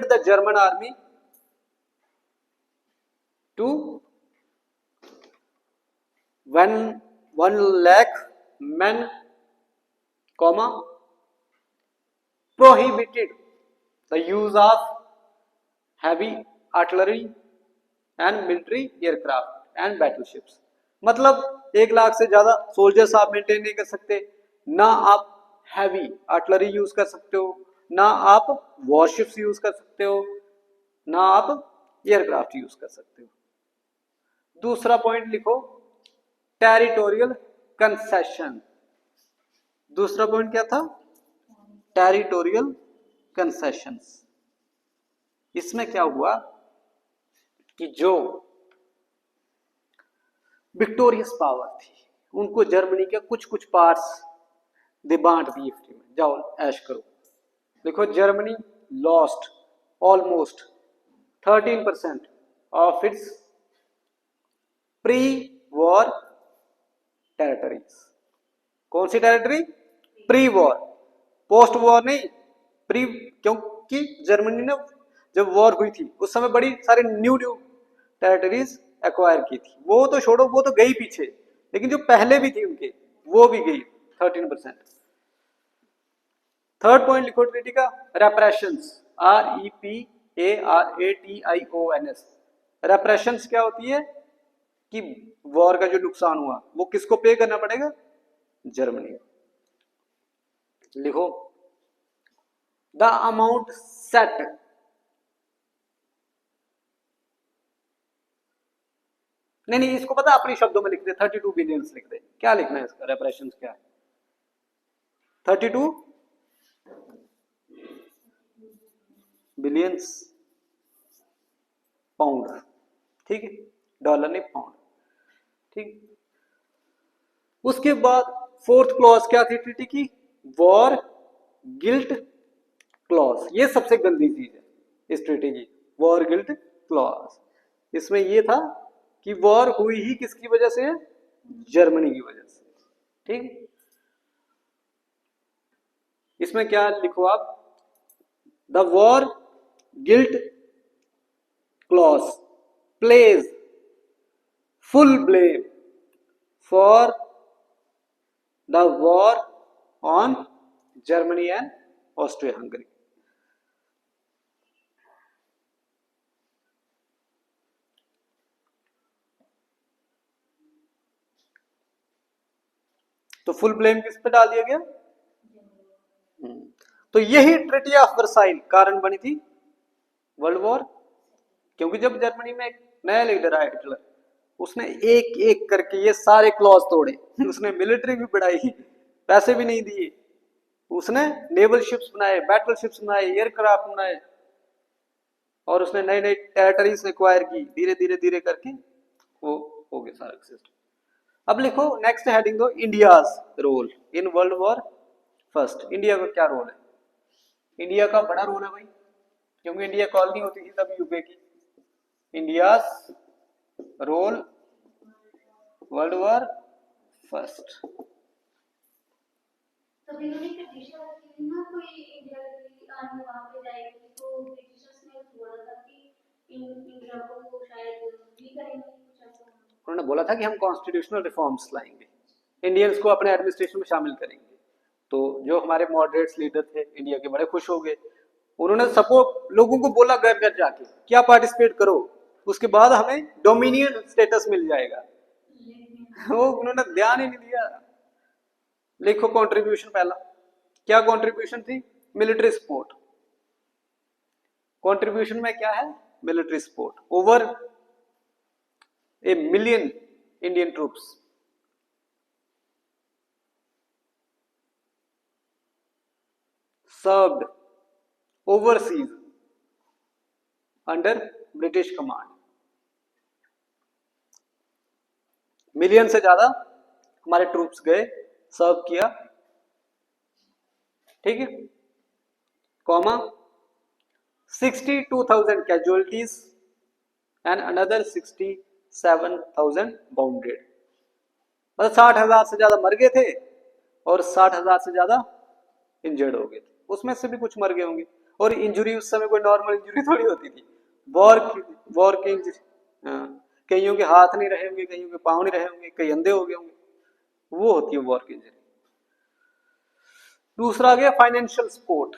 the German army to 1 lakh men, prohibited the use of heavy artillery and military aircraft and battleships। मतलब 1 लाख से ज्यादा सोल्जर्स आप मेंटेन नहीं कर सकते, ना आप हैवी आर्टिलरी यूज कर सकते हो, ना आप वॉरशिप्स यूज कर सकते हो, ना आप एयरक्राफ्ट यूज कर सकते हो। दूसरा पॉइंट लिखो, टेरिटोरियल कंसेशन। दूसरा पॉइंट क्या था, टेरिटोरियल कंसेशंस। इसमें क्या हुआ कि जो विक्टोरियस पावर थी उनको जर्मनी के कुछ कुछ पार्ट्स दे बांट दिए फ्री में, जाओ ऐश करो। देखो, Germany lost almost 13% of its pre war territories. कौन सी territory, pre war, post war नहीं, प्री। क्योंकि जर्मनी ने जब वॉर हुई थी उस समय बड़ी सारे न्यू टेरिटरीज एक्वायर की थी, वो तो छोड़ो, वो तो गई पीछे, लेकिन जो पहले भी थी उनके वो भी गई 13%। थर्ड पॉइंट लिखो ट्रीटी का, रेप्रेशंस, REPARATIONS। रेप्रेशंस क्या होती है कि वॉर का जो नुकसान हुआ वो किसको पे करना पड़ेगा, जर्मनी। लिखो, द अमाउंट सेट, नहीं इसको पता, अपने शब्दों में लिख दे, 32 बिलियंस लिख दे। क्या लिखना है इसका, रेपरेशंस क्या है, 32 बिलियंस पाउंड, ठीक है, डॉलर नहीं पाउंड, ठीक। उसके बाद फोर्थ क्लॉज क्या थी ट्रीटी की, वॉर गिल्ट क्लॉज। ये सबसे गंदी चीज है इस ट्रीटी की, वॉर गिल्ट क्लॉज। इसमें ये था कि वॉर हुई ही किसकी वजह से है, जर्मनी की वजह से, ठीक। इसमें क्या लिखो आप, the war guilt clause places full blame for the war on Germany and Austria Hungary. तो फुल ब्लेम किस पे डाल दिया गया, तो यही ट्रीटी ऑफ वर्साइल कारण बनी थी वर्ल्ड वॉर। क्योंकि जब जर्मनी में एक नया लीडर आया हिटलर, उसने एक एक करके ये सारे क्लॉज तोड़े। उसने मिलिट्री भी बढ़ाई, पैसे भी नहीं दिए, उसने नेवल शिप्स बनाए, बैटल शिप्स बनाए, एयरक्राफ्ट बनाए, और उसने नई नई टेरिटरीज एक्वायर की, धीरे धीरे धीरे करके वो हो गया सारा सिस्टम। अब लिखो नेक्स्ट हेडिंग दो, India's role in world war first. India का क्या रोल है? इंडिया का बड़ा रोल है भाई, क्योंकि इंडिया कॉलोनी होती थी तब यूके की। India's role world war first. तभी उन्होंने ब्रिटिशर्स की ना कोई इंडिया की आर्मी वहां पे जाएगी, तो ब्रिटिशर्स ने बोला था कि इंडिया को शायद भी करेंगे कुछ ऐसा। उन्होंने बोला था कि हम कॉन्स्टिट्यूशनल रिफॉर्म्स लाएंगे, इंडियंस को अपने एडमिनिस्ट्रेशन में शामिल करेंगे। तो जो हमारे मॉडरेट्स लीडर थे इंडिया के, बड़े खुश हो गए। उन्होंने सबको लोगों को बोला घर घर जाके क्या पार्टिसिपेट करो, उसके बाद हमें डोमिनियन स्टेटस मिल जाएगा। वो उन्होंने ध्यान ही नहीं दिया। लिखो कंट्रीब्यूशन पहला, क्या कंट्रीब्यूशन थी? Military support. कंट्रीब्यूशन में क्या है? Military support. Over a million Indian troops served overseas under British command। Million से ज्यादा हमारे ट्रूप्स गए, सर्व किया, ठीक है। Comma 62,000 casualties and another 67,000 bounded. मतलब 60,000 से ज्यादा मर गए थे और 60,000 से ज्यादा इंजर्ड हो गए थे। उसमें से भी कुछ मर गए होंगे। और इंजुरी उस समय कोई नॉर्मल इंजुरी थोड़ी होती थी, वॉर की इंजुरी। हाँ, कईयों के हाथ नहीं रहे होंगे, कईयों के पांव नहीं रहे होंगे, कई अंधे हो गए होंगे, वो होती है वॉर की इंजरी। दूसरा आ गया फाइनेंशियल सपोर्ट।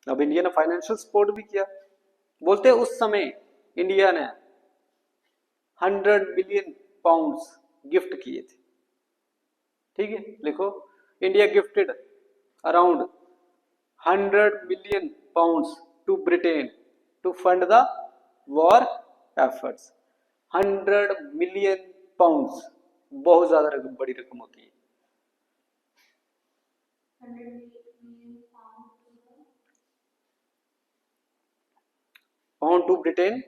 अब इंडिया ने फाइनेंशियल सपोर्ट भी किया। बोलते हैं उस समय इंडिया ने 100 मिलियन पाउंड्स गिफ्ट किए थे, ठीक है। लिखो India gifted around 100 million pounds to Britain to fund the war efforts. 100 million pounds बहुत ज्यादा रकम, बड़ी रकम होती है। Pound to Britain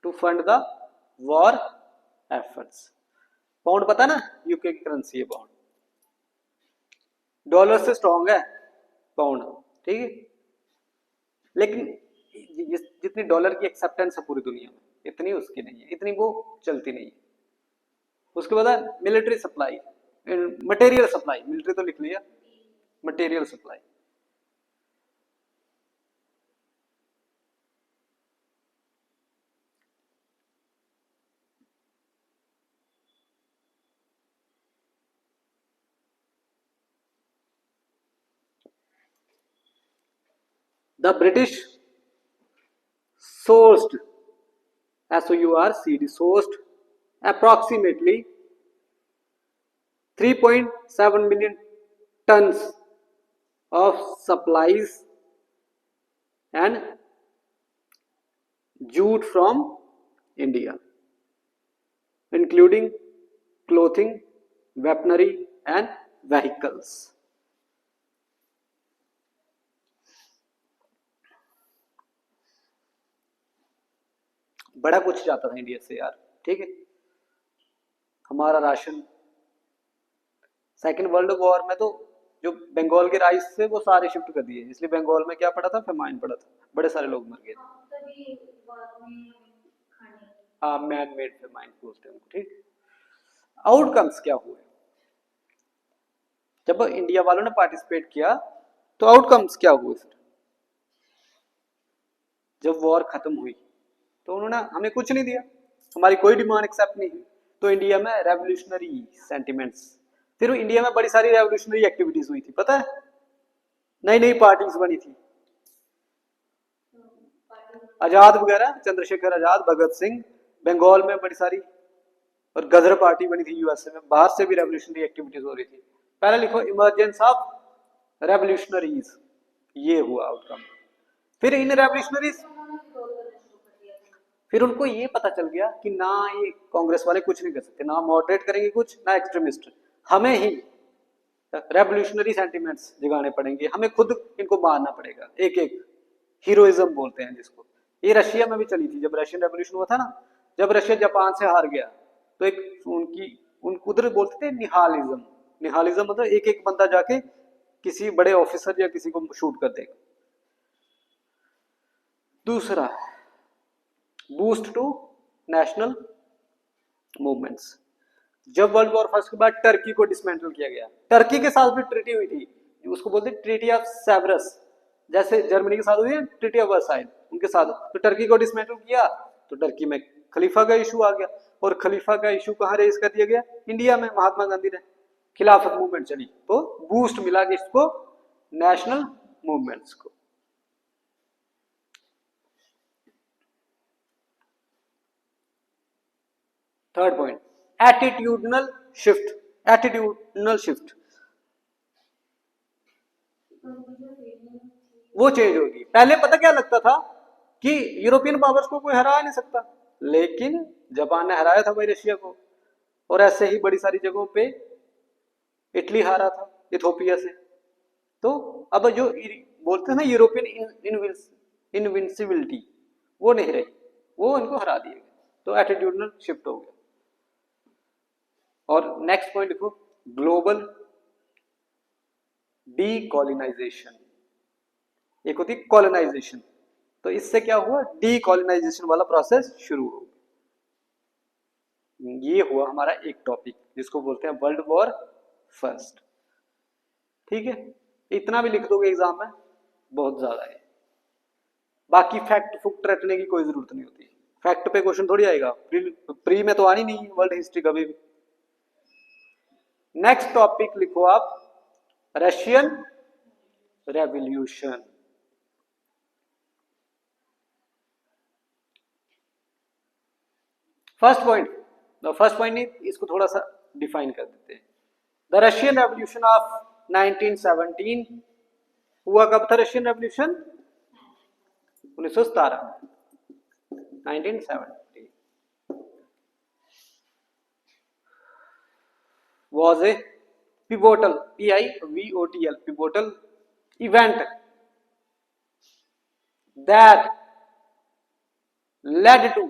to fund the war efforts. Pound पता ना, यूके की करेंसी है पाउंड, डॉलर से स्ट्रांग है पाउंड, ठीक है। लेकिन जितनी डॉलर की एक्सेप्टेंस है पूरी दुनिया में, इतनी उसकी नहीं है, इतनी वो चलती नहीं है। उसके बाद military supply, material supply, military तो लिख लिया, material supply. The British sourced, SOURCED, sourced approximately 3.7 million tons of supplies and jute from India, including clothing, weaponry and vehicles. बड़ा कुछ जाता था इंडिया से यार, ठीक है। हमारा राशन सेकेंड वर्ल्ड वॉर में तो जो बंगाल के राइस थे वो सारे शिफ्ट कर दिए, इसलिए बंगाल में क्या पड़ा था? फेमाइन पड़ा था, बड़े सारे लोग मर गए थे। हाँ, मैन मेड फेमाइन बोलते हैं उनको, ठीक। आउटकम्स क्या हुए जब इंडिया वालों ने पार्टिसिपेट किया? तो आउटकम्स क्या हुए फिर जब वॉर खत्म हुई? तो उन्होंने हमें कुछ नहीं दिया, हमारी कोई डिमांड एक्सेप्ट नहीं हुई। तो इंडिया में रेवोल्यूशनरी सेंटिमेंट्स, फिर इंडिया में बड़ी सारी रेवोल्यूशनरी एक्टिविटीज हुई थी, पता है? नई नई पार्टीज बनी थी, आजाद वगैरह, चंद्रशेखर आजाद, भगत सिंह, बंगाल में बड़ी सारी, और गदर पार्टी बनी थी यूएसए में। बाहर से भी रेवोल्यूशनरी एक्टिविटीज हो रही थी। पहले लिखो इमरजेंस ऑफ रेवोल्यूशनरीज, ये हुआ आउटकम। फिर इन रेवोल्यूशनरीज, फिर उनको ये पता चल गया कि ना ये कांग्रेस वाले कुछ नहीं कर सकते, ना मॉडरेट करेंगे कुछ, ना एक्सट्रीमिस्ट, हमें ही रेवोल्यूशनरी सेंटिमेंट्स जगाने पड़ेंगे, हमें खुद इनको मारना पड़ेगा, एक एक हीरोइज्म बोलते हैं जिसको। ये रशिया में भी चली थी, जब रशियन रेवोल्यूशन हुआ था ना, जब रशिया जापान से हार गया तो एक उन उधर बोलते थे निहालिज्म। निहालिज्म मतलब एक एक बंदा जाके किसी बड़े ऑफिसर या किसी को शूट कर देगा। दूसरा, बूस्ट टू नेशनल मूवमेंट्स। जब वर्ल्ड वॉर फर्स्ट के बाद टर्की को डिसमेंटल किया गया, टर्की के साथ भी ट्रीटी हुई थी, उसको बोलते ट्रीटी ऑफ सेवरस, जैसे जर्मनी के साथ हुई है ट्रीटी ऑफ वर्साइल, उनके साथ तो टर्की को डिसमेंटल किया, तो टर्की में खलीफा का इशू आ गया, और खलीफा का इशू कहाँ रेज कर दिया गया, इंडिया में, महात्मा गांधी ने, खिलाफत मूवमेंट चली, तो बूस्ट मिला इसको नेशनल मूवमेंट्स को। Third point, attitudinal shift. Attitudinal shift वो चेंज होगी। पहले पता क्या लगता था कि यूरोपियन पावर्स को कोई हरा नहीं सकता, लेकिन जापान ने हराया था भाई रशिया को, और ऐसे ही बड़ी सारी जगहों पे इटली हारा था इथोपिया से। तो अब जो बोलते हैं ना यूरोपियन इनविंसिबिलिटी, वो नहीं रही, वो इनको हरा दिए गए, तो एटीट्यूडनल शिफ्ट हो गया। और नेक्स्ट पॉइंट लिखो, ग्लोबल डीकॉलोनाइजेशन। एक होती है कॉलोनाइजेशन, तो इससे क्या हुआ, डीकॉलोनाइजेशन वाला प्रोसेस शुरू हो गया। ये हुआ हमारा एक टॉपिक जिसको बोलते हैं वर्ल्ड वॉर फर्स्ट। ठीक है, इतना भी लिख दोगे एग्जाम में बहुत ज्यादा है, बाकी फैक्ट फुक्ट रटने की कोई जरूरत नहीं होती, फैक्ट पे क्वेश्चन थोड़ी आएगा, प्री में तो आनी नहीं वर्ल्ड हिस्ट्री कभी भी। नेक्स्ट टॉपिक लिखो आप, रशियन रेवोल्यूशन। फर्स्ट पॉइंट नहीं, इसको थोड़ा सा डिफाइन कर देते हैं। द रशियन रेवोल्यूशन ऑफ 1917 हुआ कब था? Russian revolution 1917, 1917 was a pivotal, pivotal, pivotal event that led to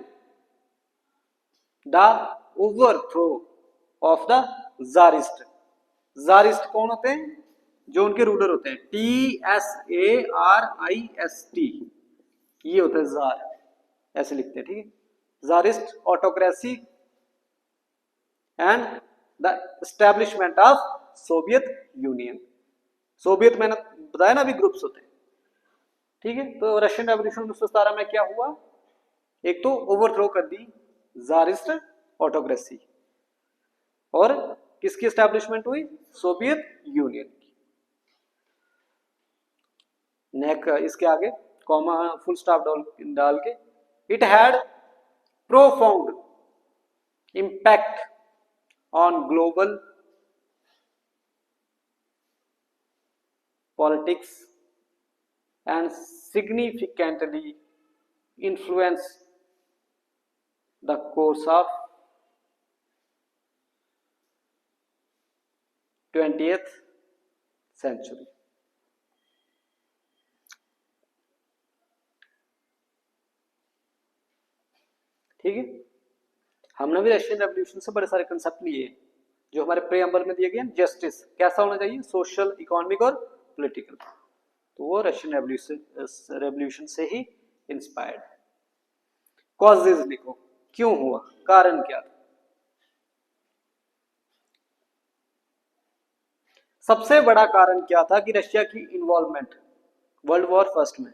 the overthrow of the czarist। czarist कौन होते हैं? जो उनके रूलर होते हैं, TSARIST, ये होता है जार, ऐसे लिखते हैं, ठीक है। czarist autocracy and the establishment of Soviet union. Soviet मैंने बताया ना अभी ग्रुप्स होते हैं, ठीक है। तो रशियन रेवोल्यूशन 1917 में क्या हुआ, एक तो ओवरथ्रो कर दी जारिस्ट ऑटोक्रेसी, और किसकी एस्टेब्लिशमेंट हुई? सोवियत यूनियन की। नेक इसके आगे कॉमा फुल स्टॉप डाल के, it had profound impact on global politics and significantly influenced the course of 20th century। ठीक है, हमने भी रशियन रेवोल्यूशन से बड़े सारे कंसेप्ट लिए जो हमारे प्रेएम्बल में दिए गए। जस्टिस कैसा होना चाहिए, सोशल, इकोनॉमिक और पॉलिटिकल, तो वो रशियन रेवोल्यूशन से ही इंस्पायर्ड है। कॉजेज लिखो, क्यों हुआ, कारण क्या था? सबसे बड़ा कारण क्या था कि रशिया की इन्वॉल्वमेंट वर्ल्ड वॉर फर्स्ट में,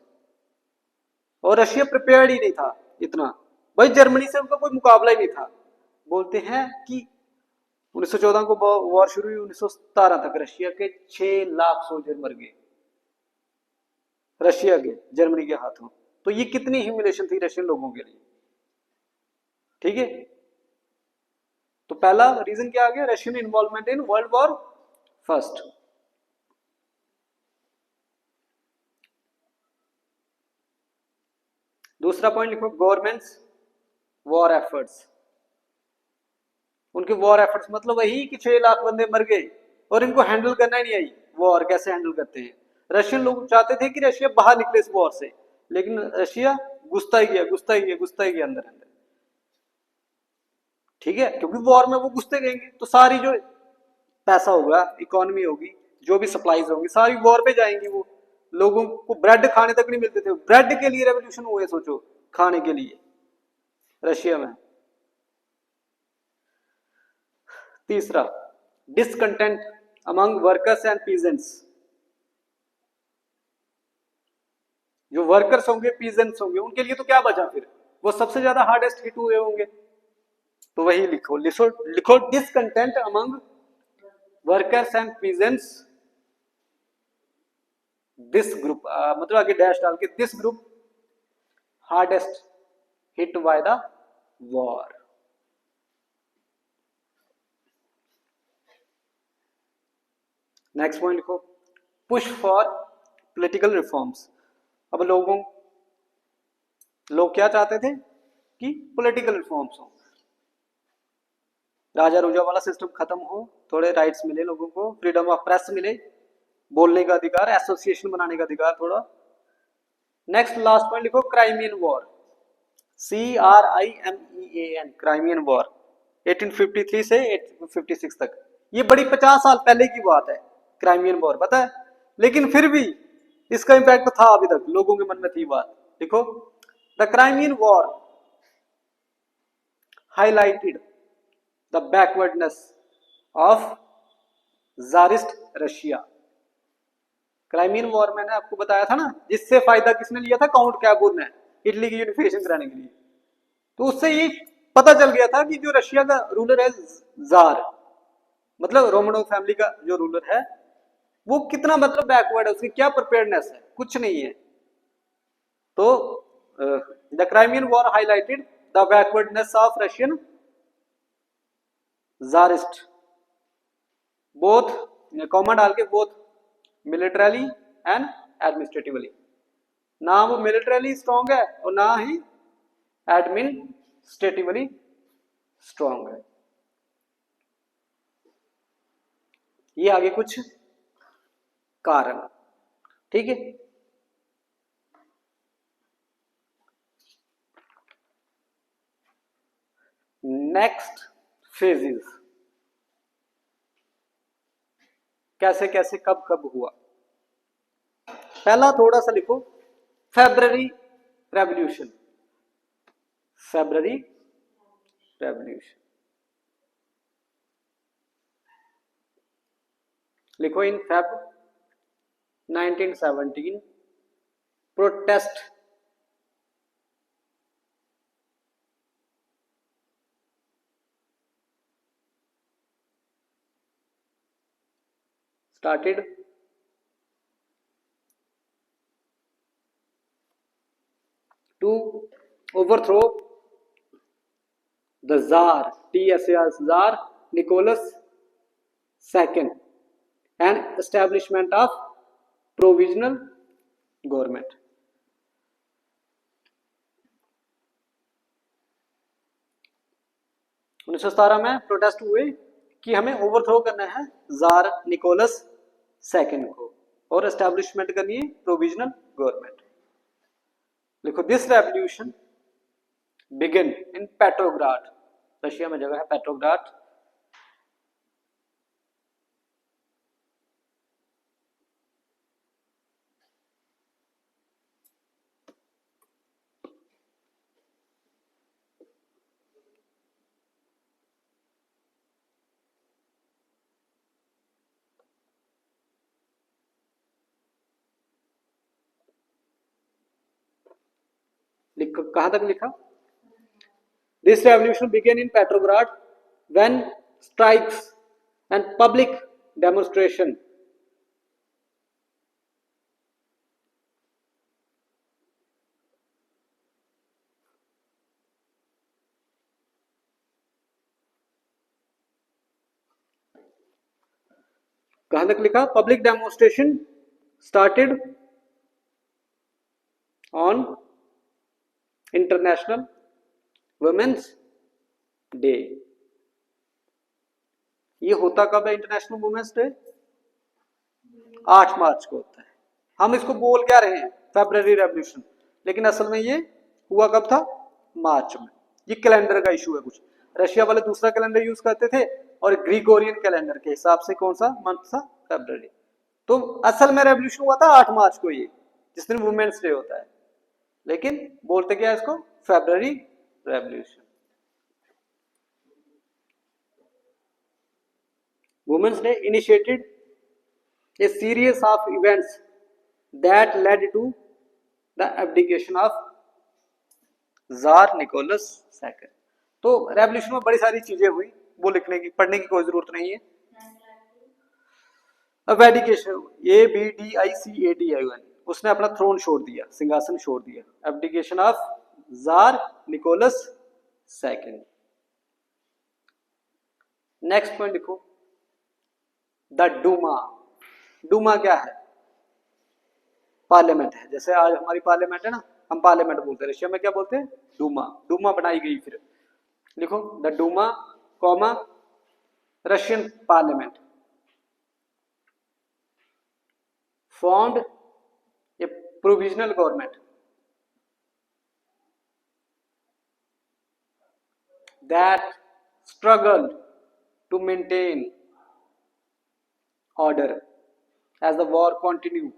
और रशिया प्रिपेयर्ड ही नहीं था इतना, भाई जर्मनी से उनका कोई मुकाबला ही नहीं था। बोलते हैं कि 1914 को वॉर शुरू हुई, 1917 तक रशिया के 6 लाख सोल्जर मर गए, रशिया के, जर्मनी के हाथों। तो ये कितनी ह्यूमिलेशन थी रशियन लोगों के लिए, ठीक है। तो पहला रीजन क्या आ गया, Russian involvement in world war first. दूसरा पॉइंट लिखो, गवर्नमेंट्स वॉर एफर्ट्स, उनके वॉर एफर्ट्स मतलब वही कि 6 लाख बंदे मर गए और इनको हैंडल करना ही नहीं आई, वॉर कैसे हैंडल करते हैं। रशियन लोग चाहते थे कि रशिया बाहर निकले इस वॉर से, लेकिन रशिया घुसता ही गया, घुसता ही गया, घुसता ही गया अंदर अंदर। ठीक है, क्योंकि वॉर में वो घुसते गएंगे तो सारी जो पैसा होगा, इकोनॉमी होगी, जो भी सप्लाईज होंगी सारी वॉर पे जाएंगी। वो लोगों को ब्रेड खाने तक नहीं मिलते थे, ब्रेड के लिए रेवोल्यूशन हुए, सोचो, खाने के लिए रशिया में। तीसरा, discontent among workers and peasants. जो वर्कर्स होंगे, पीजेंट्स होंगे, उनके लिए तो क्या बचा फिर, वो सबसे ज्यादा हार्डेस्ट हिट हुए होंगे। तो वही लिखो, लिखो, लिखो discontent among workers and peasants, this group, मतलब आगे डैश डाल के, this group hardest hit by the war. Next point लिखो, पुश फॉर पॉलिटिकल रिफॉर्म्स। अब लोग क्या चाहते थे कि पॉलिटिकल रिफॉर्म्स हो, राजा रूजा वाला सिस्टम खत्म हो, थोड़े राइट्स मिले लोगों को, फ्रीडम ऑफ प्रेस मिले, बोलने का अधिकार, एसोसिएशन बनाने का अधिकार थोड़ा। नेक्स्ट लास्ट पॉइंट लिखो, Crimean war, CRIMEAN, Crimean war 1853 से 1856 तक। ये बड़ी 50 साल पहले की बात है क्राइमियन वॉर, पता है, लेकिन फिर भी इसका इंपैक्ट था, अभी तक लोगों के मन में थी बात। देखो, the Crimean war highlighted the backwardness of Tsarist Russia. Crimean war मैंने आपको बताया था ना, जिससे फायदा किसने लिया था, काउंट कैपुर ने, इटली की यूनिफिकेशन कराने के लिए। तो उससे ये पता चल गया था कि जो रशिया का रूलर है जार, मतलब रोमनोव फैमिली का जो रूलर है, वो कितना मतलब बैकवर्ड है, उसकी क्या प्रिपेयर्डनेस है, कुछ नहीं है। तो the Crimean war highlighted the backwardness of Russian tsarist, both comma डाल के, बोथ मिलिटरली एंड एडमिनिस्ट्रेटिवली। ना वो मिलिटरली स्ट्रॉन्ग है और ना ही एडमिनिस्ट्रेटिवली स्ट्रॉन्ग है। ये आगे कुछ कारण, ठीक है। नेक्स्ट फेजेस, कैसे कैसे कब कब हुआ। पहला थोड़ा सा लिखो, फेब्रुअरी रेवोल्यूशन, फेब्रुअरी रेवोल्यूशन लिखो, in Feb 1917 protest started to overthrow the Tsar, Tsar Nicholas II, and establishment of provisional government. उन्नीस सौ 17 में प्रोटेस्ट हुए कि हमें ओवरथ्रो करना है जार निकोलस सेकंड को और एस्टैब्लिशमेंट करनी है प्रोविजनल गवर्नमेंट। लिखो, this revolution begin in Petrograd, Russia में जगह है पेट्रोग्राड, कहां तक लिखा, this revolution began in Petrograd when strikes and public demonstration कहां तक लिखा, public demonstration started on international women's day. ये होता कब है इंटरनेशनल वुमेन्स डे? 8 मार्च को होता है। हम इसको बोल क्या रहे हैं फेब्रुअरी रेवोल्यूशन, लेकिन असल में ये हुआ कब था? मार्च में। ये कैलेंडर का इशू है कुछ। रशिया वाले दूसरा कैलेंडर यूज करते थे और ग्रीगोरियन कैलेंडर के हिसाब से कौन सा मंथ था? फेब्रुअरी। तो असल में रेवोल्यूशन हुआ था 8 मार्च को, ये जिस दिन वुमेन्स डे होता है, लेकिन बोलते क्या है इसको? February revolution. Women's day initiated a series of events that led to the abdication of tsar Nicholas II। तो रेवोल्यूशन में बड़ी सारी चीजें हुई, वो लिखने की पढ़ने की कोई जरूरत नहीं है। एब्डिकेशन, ABDICATION, उसने अपना थ्रोन छोड़ दिया, सिंहासन छोड़ दिया। Abdication of tsar Nicholas II। Next point लिखो, द डूमा। डूमा क्या है? पार्लियामेंट है। जैसे आज हमारी पार्लियामेंट है ना, हम पार्लियामेंट बोलते हैं, रशिया में क्या बोलते हैं? डूमा। डूमा बनाई गई फिर लिखो, the Duma comma Russian parliament formed a provisional government that struggled to maintain order as the war continued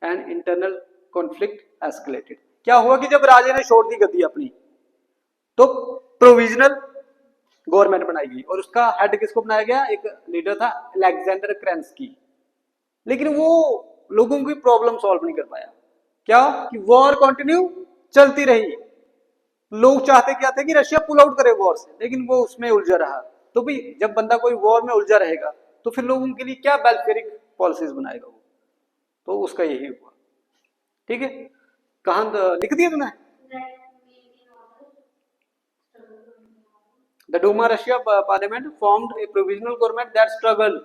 and internal conflict escalated। क्या हुआ कि जब राजे ने छोड़ दी गद्दी अपनी, तो प्रोविजनल गवर्नमेंट बनाई गई और उसका हेड किसको बनाया गया? एक लीडर था अलेक्जेंडर क्रेंस्की। लेकिन वो लोगों की प्रॉब्लम सॉल्व नहीं कर पाया। क्या? कि वॉर कंटिन्यू चलती रही। लोग चाहते क्या थे? कि रशिया पुल आउट करे वॉर से, लेकिन वो उसमें उलझा रहा। तो भाई जब बंदा कोई वॉर में उलझा रहेगा तो फिर लोगों के लिए क्या वेलफेयरिंग पॉलिसीज बनाएगा वो? तो उसका यही हुआ। ठीक है, कहां लिख दिया तुमने? The Duma Russia Parliament formed a provisional government that struggled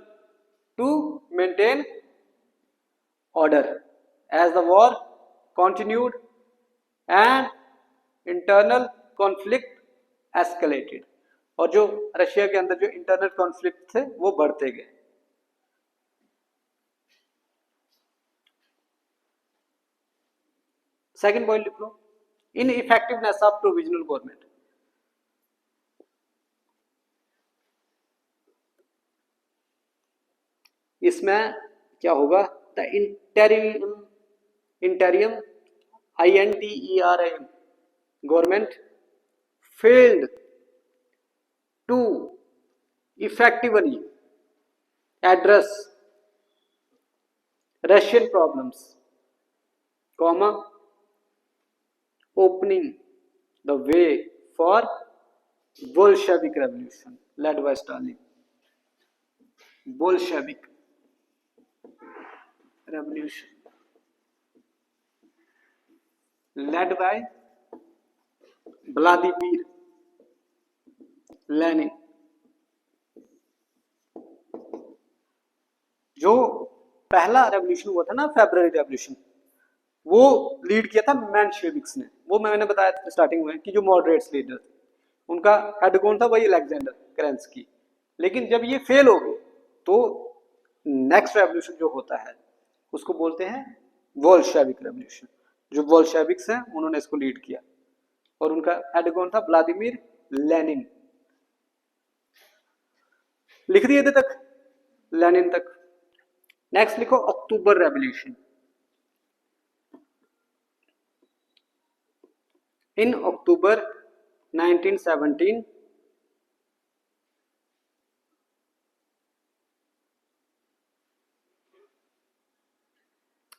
to maintain order as the war continued and internal conflict escalated। और जो रशिया के अंदर जो इंटरनल कॉन्फ्लिक्ट थे वो बढ़ते गए। सेकंड पॉइंट लिख लो, इन इफेक्टिवनेस ऑफ प्रोविजनल गवर्नमेंट। इसमें क्या होगा? The interim INTERIM government failed to effectively address Russian problems, comma, opening the way for Bolshevik revolution led by Stalin। Bolshevik revolution led by Vladimir Lenin. जो पहला रेवोल्यूशन हुआ था ना, फेब्रुअरी रेवोल्यूशन, वो लीड किया था मेंशेविक्स ने। वो मैंने बताया था स्टार्टिंग में कि जो मॉडरेट्स लीडर थे, उनका हेड कौन था? वही अलेक्जेंडर केरेंस्की। लेकिन जब ये फेल हो गए तो नेक्स्ट रेवोल्यूशन जो होता है उसको बोलते हैं बोल्शेविक रेवोल्यूशन। जो बोल्शेविक्स हैं उन्होंने इसको लीड किया और उनका हेड कौन था? Vladimir Lenin. लिख दिए थे तक, लेनिन तक। नेक्स्ट लिखो, October revolution. In October 1917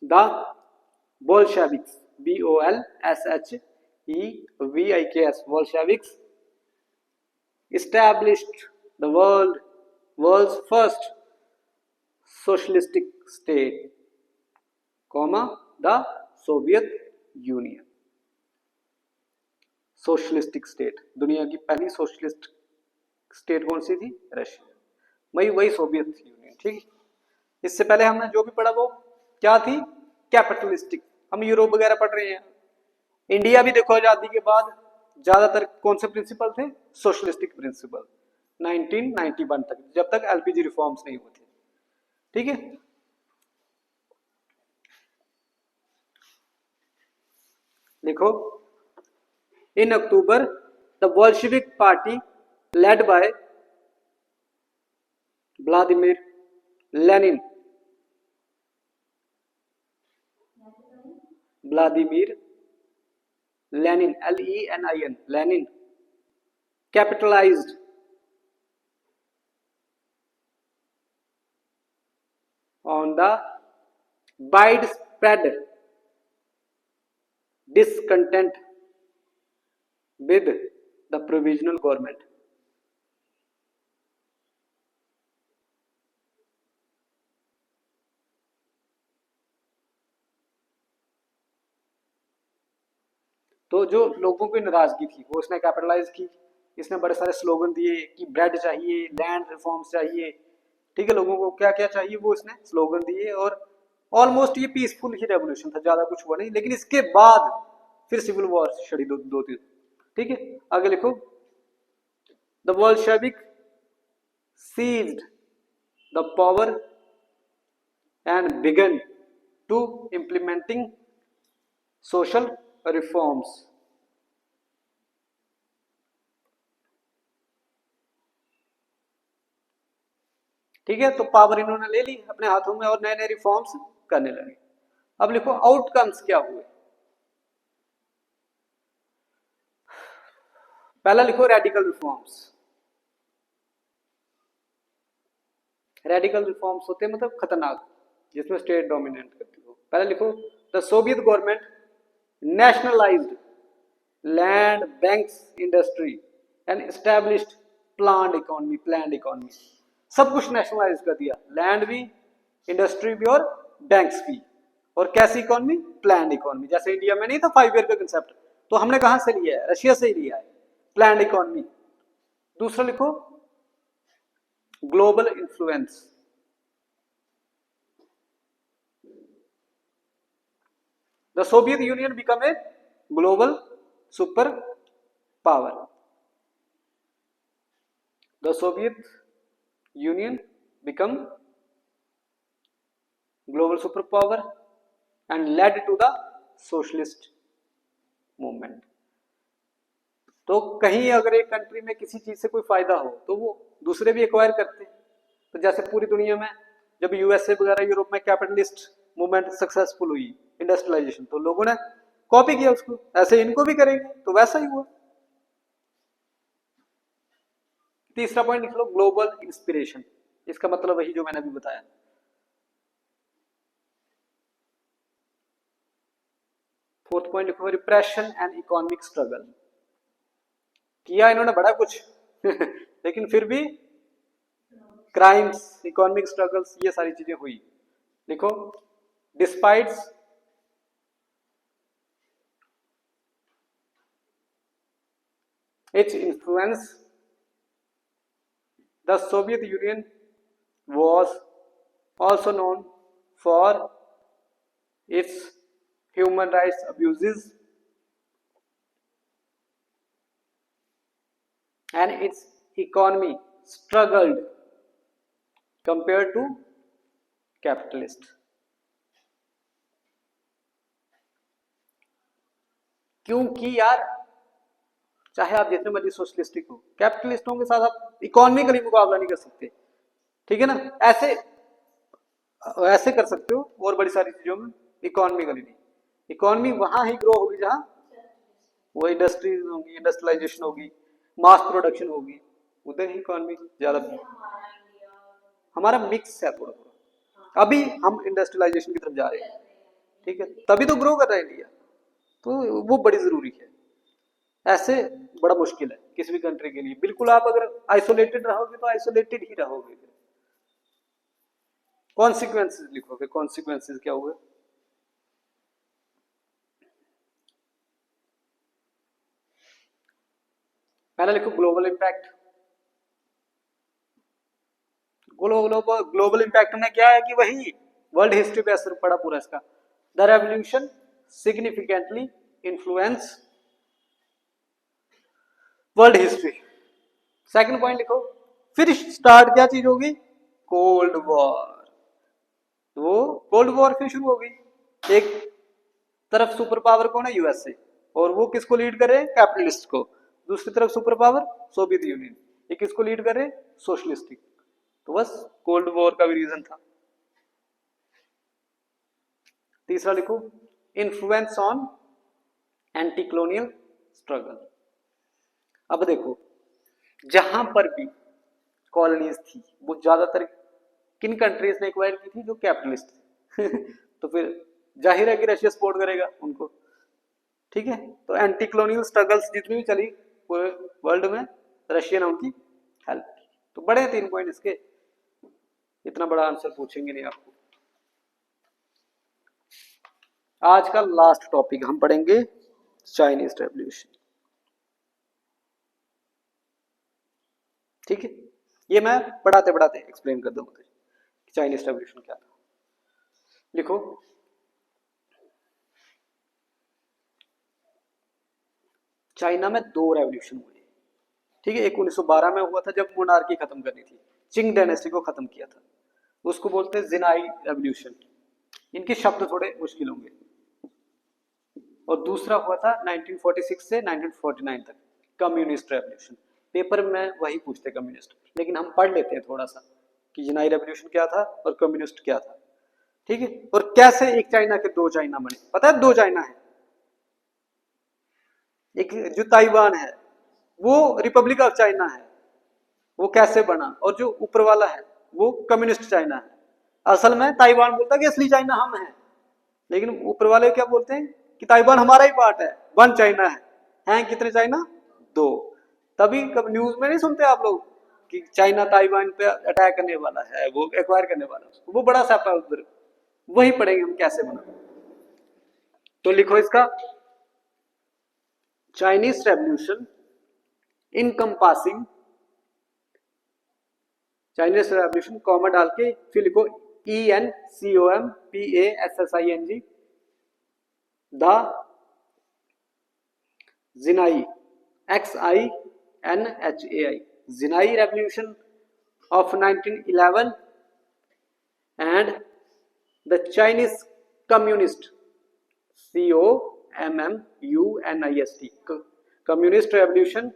the Bolsheviks, BOLSHEVIKS, Bolsheviks established the world's first socialistic state, comma, the Soviet Union। Socialistic state, दुनिया की पहली सोशलिस्ट स्टेट कौन सी थी? रशिया। वही सोवियत यूनियन। ठीक है, इससे पहले हमने जो भी पढ़ा वो क्या थी? कैपिटलिस्टिक। हम यूरोप वगैरह पढ़ रहे हैं। इंडिया भी देखो आजादी के बाद ज्यादातर कौन से प्रिंसिपल थे? सोशलिस्टिक प्रिंसिपल 1991 तक, जब तक एलपीजी रिफॉर्म्स नहीं हुए थे। ठीक है, देखो in October the Bolshevik party led by Vladimir Lenin, Vladimir Lenin, LENIN, Lenin, capitalized on the widespread discontent with the provisional government. तो जो लोगों की नाराजगी थी वो इसने कैपिटलाइज की, इसने बड़े सारे स्लोगन दिए कि ब्रेड चाहिए, लैंड रिफॉर्म्स चाहिए, ठीक है, लोगों को क्या क्या चाहिए वो इसने स्लोगन दिए, और ऑलमोस्ट ये पीसफुल ही रेवोल्यूशन था, ज्यादा कुछ हुआ नहीं। लेकिन इसके बाद फिर सिविल वॉर छड़ी दो तीन। ठीक है, आगे लिखो, the Bolshevik seized the power and began to implementing social reforms. ठीक है, तो पावर इन्होंने ले ली अपने हाथों में और नए नए रिफॉर्म्स करने लगे। अब लिखो आउटकम्स क्या हुए। पहला लिखो रेडिकल रिफॉर्म्स। रेडिकल रिफॉर्म्स होते हैं मतलब खतरनाक, जिसमें स्टेट डोमिनेट करती हो। पहला लिखो, the Soviet government nationalised land, banks, industry and established planned economy. सब कुछ नेशनलाइज कर दिया, लैंड भी, इंडस्ट्री भी और बैंक्स भी। और कैसी इकोनॉमी? Planned economy. जैसे इंडिया में नहीं था 5 ईयर का कंसेप्ट, तो हमने कहां से लिया है? रशिया से ही लिया है, प्लान्ड इकोनॉमी। दूसरा लिखो, global influence. The Soviet union become a global super power. The Soviet union become global super power and led to the socialist movement. तो कहीं अगर एक कंट्री में किसी चीज से कोई फायदा हो तो वो दूसरे भी एक्वायर करते हैं। तो जैसे पूरी दुनिया में जब यूएसए वगैरह यूरोप में कैपिटलिस्ट मूवमेंट सक्सेसफुल हुई, इंडस्ट्रियलाइजेशन, तो लोगों ने कॉपी किया उसको, ऐसे इनको भी करेंगे, तो वैसा ही हुआ। तीसरा पॉइंट लिख लो, ग्लोबल इंस्पिरेशन। इसका मतलब वही जो मैंने अभी बताया। फोर्थ पॉइंट लिखो, रिप्रेशन एंड इकोनॉमिक स्ट्रगल। किया इन्होंने बड़ा कुछ लेकिन फिर भी क्राइम्स, इकोनॉमिक स्ट्रगल्स, ये सारी चीजें हुई। लिखो, despite its influence the Soviet union was also known for its human rights abuses and its economy struggled compared to capitalist. क्योंकि यार चाहे आप जितने मर्जी सोशलिस्टिक हो, कैपिटलिस्टों के साथ आप इकोनॉमिकली मुकाबला नहीं कर सकते। ठीक है ना, ऐसे कर सकते हो और बड़ी सारी चीजों में, इकोनॉमिकली नहीं। इकोनॉमी वहां ही ग्रो होगी जहां वो इंडस्ट्री होगी, इंडस्ट्रियलाइजेशन होगी, मास प्रोडक्शन होगी, उधर ही इकोनॉमी ज्यादा। हमारा मिक्स है थोड़ा थोड़ा, अभी हम इंडस्ट्रियलाइजेशन की तरफ जा रहे हैं। ठीक है, तभी तो ग्रो कर रहा है इंडिया, तो वो बड़ी जरूरी है। ऐसे बड़ा मुश्किल है किसी भी कंट्री के लिए। बिल्कुल आप अगर आइसोलेटेड रहोगे तो आइसोलेटेड ही रहोगे। कॉन्सिक्वेंसेस लिखोगे, कॉन्सिक्वेंसेस क्या होगा? पहला लिखो ग्लोबल इम्पैक्ट। ग्लोबल इम्पैक्ट में क्या है कि वही वर्ल्ड हिस्ट्री पे असर पड़ा पूरा इसका। The revolution significantly influence world history. Second point लिखो, फिर स्टार्ट क्या चीज होगी, कोल्ड वॉर। वो कोल्ड वॉर फिर शुरू होगी। एक तरफ सुपर पावर कौन है, यूएसए, और वो किसको लीड कर रहे हैं, कैपिटलिस्ट को। दूसरी तरफ सुपर पावर सोवियत यूनियन, ये किसको लीड कर रहे हैं, सोशलिस्टिक। तो बस कोल्ड वॉर का भी रीजन था। तीसरा लिखो, influence on anti colonial struggle. अब देखो, जहां पर भी कॉलोनीज थी वो ज्यादातर किन कंट्रीज ने एक्वायर की थी, जो कैपिटलिस्ट थे तो फिर जाहिर है कि रशिया सपोर्ट करेगा उनको, ठीक है। तो एंटी कॉलोनियल स्ट्रगल्स जितनी भी चली पूरे वर्ल्ड में, रशिया ने उनकी हेल्प की। तो बड़े 3 पॉइंट इसके, इतना बड़ा आंसर पूछेंगे नहीं आपको। आज का लास्ट टॉपिक हम पढ़ेंगे चाइनीज रेवोल्यूशन, ठीक है। ये मैं पढ़ाते पढ़ाते एक्सप्लेन कर दूंगा चाइनीज रेवोल्यूशन क्या था। लिखो, चाइना में 2 रेवोल्यूशन हुए, ठीक है। एक 1912 में हुआ था जब मोनार्की खत्म करनी थी, चिंग डायनेस्टी को खत्म किया था, उसको बोलते हैं जिनाई रेवोल्यूशन। इनके शब्द थोड़े मुश्किल होंगे। और दूसरा हुआ था 1946 से 1949 तक, कम्युनिस्ट रेवोल्यूशन। पेपर में वही पूछते कम्युनिस्ट, लेकिन हम पढ़ लेते हैं थोड़ा सा कि जिनाई रेवोल्यूशन क्या था और कम्युनिस्ट क्या था, ठीक है। और कैसे एक चाइना के 2 चाइना बने, पता है 2 चाइना है। एक जो ताइवान है वो रिपब्लिक ऑफ चाइना है, वो कैसे बना, और जो ऊपर वाला है वो कम्युनिस्ट चाइना है। असल में ताइवान बोलता है कि असली चाइना हम हैं, लेकिन ऊपर वाले क्या बोलते हैं कि ताइवान हमारा ही पार्ट है, 1 चाइना है कितने चाइना, 2। तभी कब न्यूज में नहीं सुनते आप लोग कि चाइना ताइवान पे अटैक करने वाला है, वो एक्वायर करने वाला है, वो बड़ा सैप है उधर। वही पढ़ेंगे हम कैसे बना। तो लिखो इसका, Chinese revolution encompassing, Chinese revolution comma डाल के फिर लिखो ENCOMPASSING, the Xinhai XINHAI, Xinhai revolution of 1911 and the Chinese Communist COMMUNIST, Communist Revolution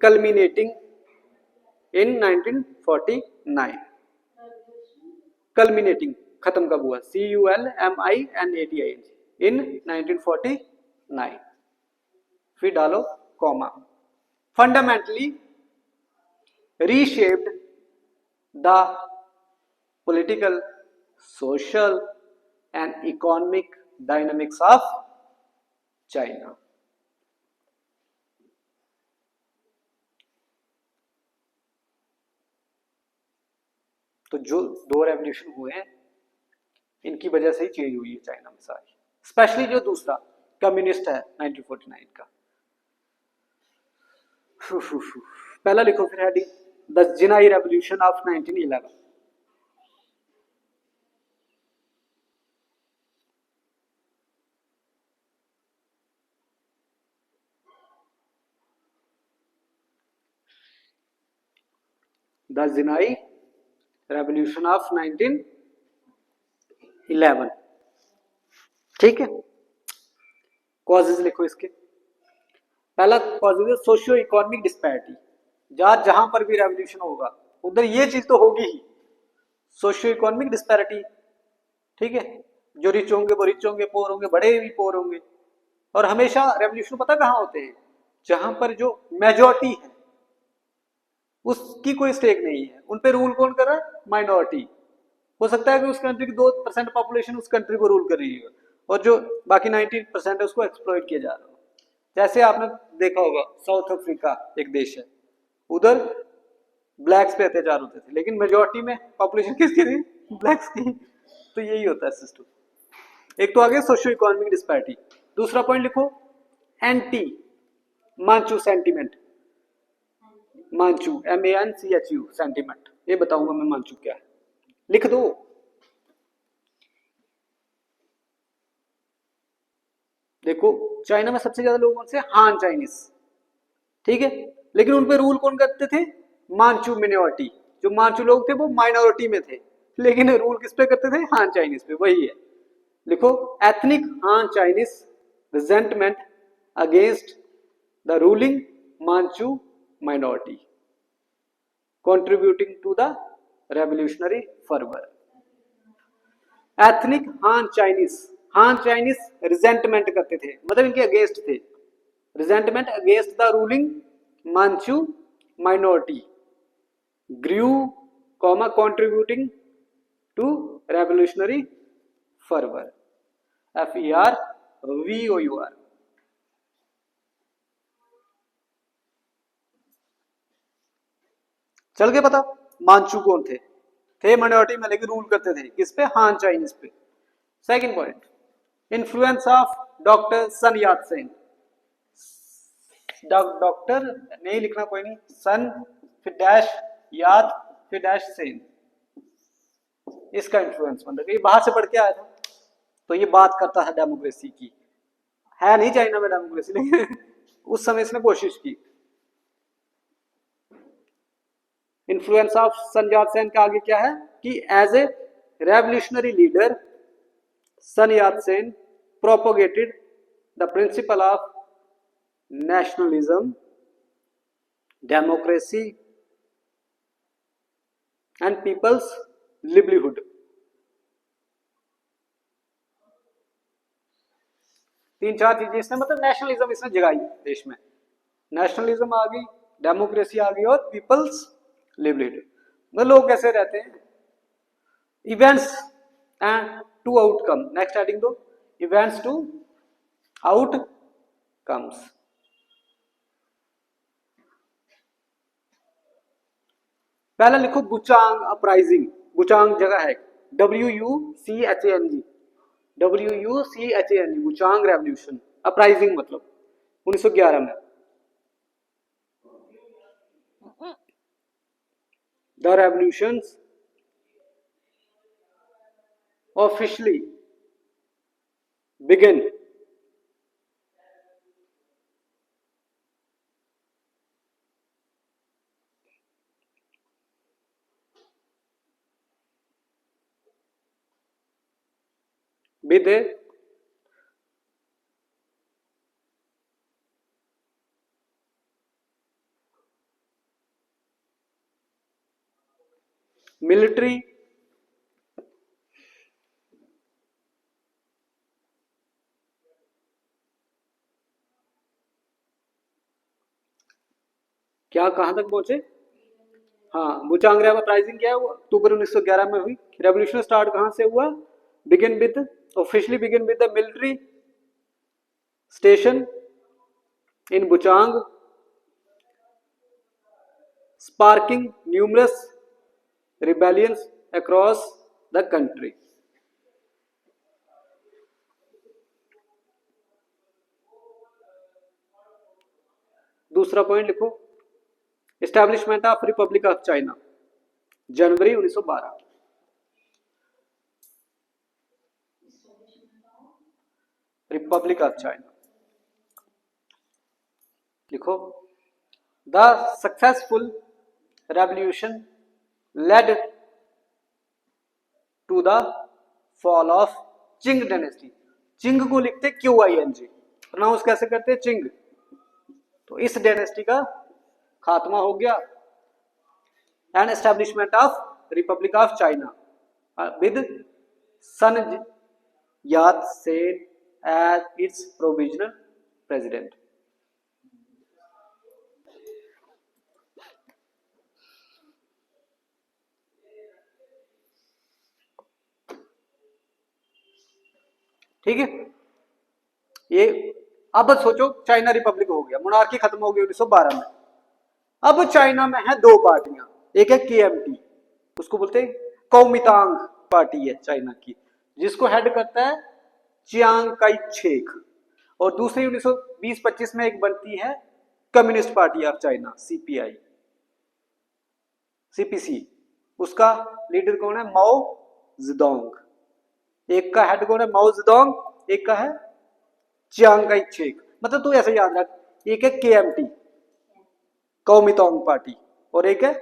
culminating in 1949। culminating खत्म कब हुआ, CULMINATING in 1949। फिर डालो comma, fundamentally reshaped the political, social and economic dynamics of China। तो जो 2 रेवोल्यूशन हुए हैं इनकी वजह से ही चेंज हुई है चाइना में सारी, स्पेशली जो दूसरा कम्युनिस्ट है 1949 का। पहला लिखो फिर heading, the Xinhai revolution of 1911। The Xinhai revolution of 1911, ठीक है। कॉजेज लिखो इसके, पहला कॉजेज है सोशियो इकोनॉमिक डिस्पैरिटी। जहां पर भी रेवोल्यूशन होगा उधर ये चीज तो होगी ही, सोशियो इकोनॉमिक डिस्पैरिटी, ठीक है। जो रिच होंगे वो रिच होंगे, पोर होंगे बड़े भी पोर होंगे। और हमेशा रेवोल्यूशन पता कहां होते हैं, जहां पर जो मेजॉरिटी है उसकी कोई स्टेक नहीं है, उन पे रूल कौन कर रहा है, माइनॉरिटी। हो सकता है कि उस कंट्री की 2% पॉपुलेशन उस कंट्री को रूल कर रही है और जो बाकी 90% है उसको एक्सप्लॉइट किया जा रहा है। जैसे आपने देखा होगा साउथ अफ्रीका एक देश है, उधर ब्लैक्स पे अत्याचार होते थे, लेकिन मेजोरिटी में पॉपुलेशन किसकी थी, ब्लैक्स की। तो यही होता है सिस्टम। एक तो आ गया सोशियो इकोनॉमिक डिस्पैरिटी। दूसरा पॉइंट लिखो, anti Manchu sentiment, Manchu MANCHU sentiment. ये बताऊंगा मैं मांचू क्या है, लिख दो। देखो चाइना में सबसे ज्यादा लोग कौन से, हान चाइनीज, ठीक है, लेकिन उन पे रूल कौन करते थे? मांचू मिनोरिटी, जो मांचू लोग थे वो माइनॉरिटी में थे, लेकिन रूल किस पे करते थे? हान चाइनीज पे। वही है, लिखो ethnic Han Chinese resentment against the ruling Manchu minority contributing to the revolutionary fervor. Ethnic Han Chinese resentment करते थे, मतलब इनके अगेंस्ट थे, resentment against the ruling Manchu minority group comma contributing to revolutionary fervour, FERVOUR। चल के पता मांचू कौन थे माइनॉरिटी में लेकिन रूल करते थे किस पे? हान चाइनीज पे। Second point, influence of doctor Sun Yat Sen. Doctor नहीं लिखना, कोई नहीं, सन फिर डैश याद फिर डैश सेन, इसका इन्फ्लुएंस मतलब ये बाहर से पढ़ के आया था, तो ये बात करता है डेमोक्रेसी की, है नहीं चाइना में डेमोक्रेसी, लेकिन उस समय इसने कोशिश की। Influence of sun Yat Sen का आगे क्या है कि as a revolutionary leader Sun Yat Sen propagated the principle of nationalism, democracy and people's livelihood. तीन चार चीजें इसने, मतलब नेशनलिज्म इसने जगाई देश में, नेशनलिज्म आ गई, डेमोक्रेसी आ गई और पीपल्स लिवलीहुड। मतलब लोग कैसे रहते हैं, events and to outcome, next heading दो, इवेंट्स टू आउटकम्स। पहला लिखो बुचांग अपराइजिंग, बुचांग जगह है WUCHANG, WUCHANG, Wuchang revolution, uprising मतलब 1911 में। The revolutions officially begin with a military क्या कहां तक पहुंचे? हाँ, बुचांग अपराइजिंग क्या है वो अक्टूबर 1911 में हुई। रेवोल्यूशन स्टार्ट कहां से हुआ? Begin with, officially begin with the military station in Wuchang, sparking numerous rebellions across the country. दूसरा पॉइंट लिखो, establishment of republic of China, January 1912। Republic of China लिखो, the successful revolution led to the fall of Qing dynasty. Qing को लिखते QING, प्रोनाउंस कैसे करते? चिंग। तो इस डायनेस्टी का खात्मा हो गया and establishment of republic of China with Sun Yat Sen as its provisional president. ठीक है, ये अब सोचो चाइना रिपब्लिक हो गया, मोनार्की खत्म हो गई 1912 में। अब चाइना में है दो पार्टियां, एक है KMT, उसको बोलते हैं कौमितांग पार्टी है चाइना की, जिसको हेड करता है चियांग काई शेक, और दूसरी 1920-25 में एक बनती है communist party of China CPC, उसका लीडर कौन है? माओ जेडोंग। एक का हेड कौन है? माओ जेडोंग, एक का है चियांग काई शेक। मतलब तू ऐसे याद रख, एक है KMT कौमितांग पार्टी और एक है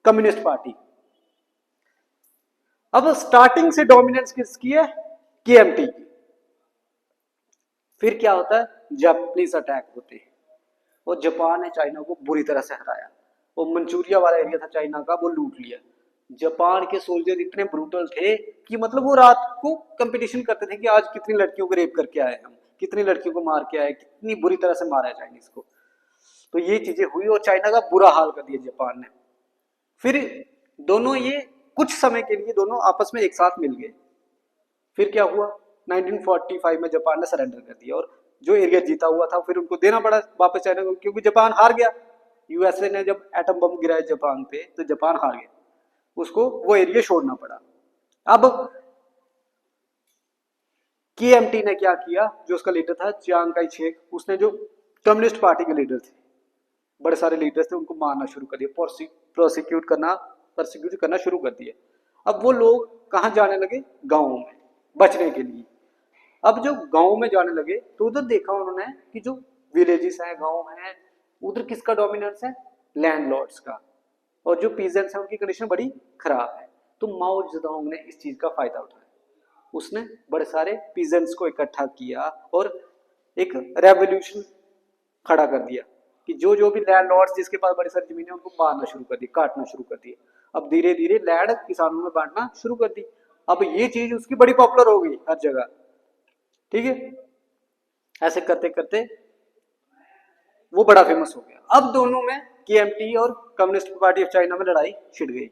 कम्युनिस्ट पार्टी। अब स्टार्टिंग से डोमिनेंस किसकी है? केएमटी की। फिर क्या होता है? जापानीज अटैक होते हैं और जापान ने चाइना को बुरी तरह से हराया। वो मंचूरिया वाला एरिया था चाइना का, वो लूट लिया। जापान के सोल्जर इतने ब्रूटल थे कि मतलब वो रात को कंपटीशन करते थे कि आज कितनी लड़कियों को रेप करके आए हम, कितनी लड़कियों को मार के आए, कितनी बुरी तरह से मारा है चाइनीज को। तो ये चीजें हुई और चाइना का बुरा हाल कर दिया जापान ने। फिर दोनों ये कुछ समय के लिए दोनों आपस में एक साथ मिल गए। फिर क्या हुआ? 1945 में जापान ने सरेंडर कर दिया और जो एरिया जीता हुआ था फिर उनको देना पड़ा वापस चाइना को, क्योंकि जापान हार गया। यूएसए ने जब एटम बम गिराया जापान पे तो जापान हार गया, उसको वो एरिया छोड़ना पड़ा। अब केएमटी ने क्या किया, जो उसका लीडर था चियांग काई शेक, उसने जो कम्युनिस्ट पार्टी के लीडर थे, बड़े सारे लीडर्स थे, उनको मारना शुरू कर दिया, प्रोसिक्यूट करना शुरू कर दिया। अब वो लोग कहाँ जाने लगे? गाँव में बचने के लिए। अब जो गाँव में जाने लगे तो उधर देखा उन्होंने कि जो विलेजेस हैं, गाँव हैं, उधर किसका डोमिनेंस है? लैंडलॉर्ड्स का। और जो पीजेंट्स हैं उनकी कंडीशन बड़ी खराब है। तो माओ जेडोंग ने इस चीज का फायदा उठाया। उसने बड़े सारे पीजेंट्स को इकट्ठा किया और एक रेवोल्यूशन खड़ा कर दिया कि जो जो भी लैंडलॉर्ड्स जिसके पास बड़ी सारी जमीनें उनको मारना शुरू कर दी, काटना शुरू कर दिया। अब धीरे धीरे लैंड किसानों में बांटना शुरू कर दी। अब ये चीज उसकी बड़ी पॉपुलर हो गई हर जगह, ठीक है। ऐसे करते करते वो बड़ा फेमस हो गया। अब दोनों में केएमटी और कम्युनिस्ट पार्टी ऑफ चाइना में लड़ाई छिड़ गई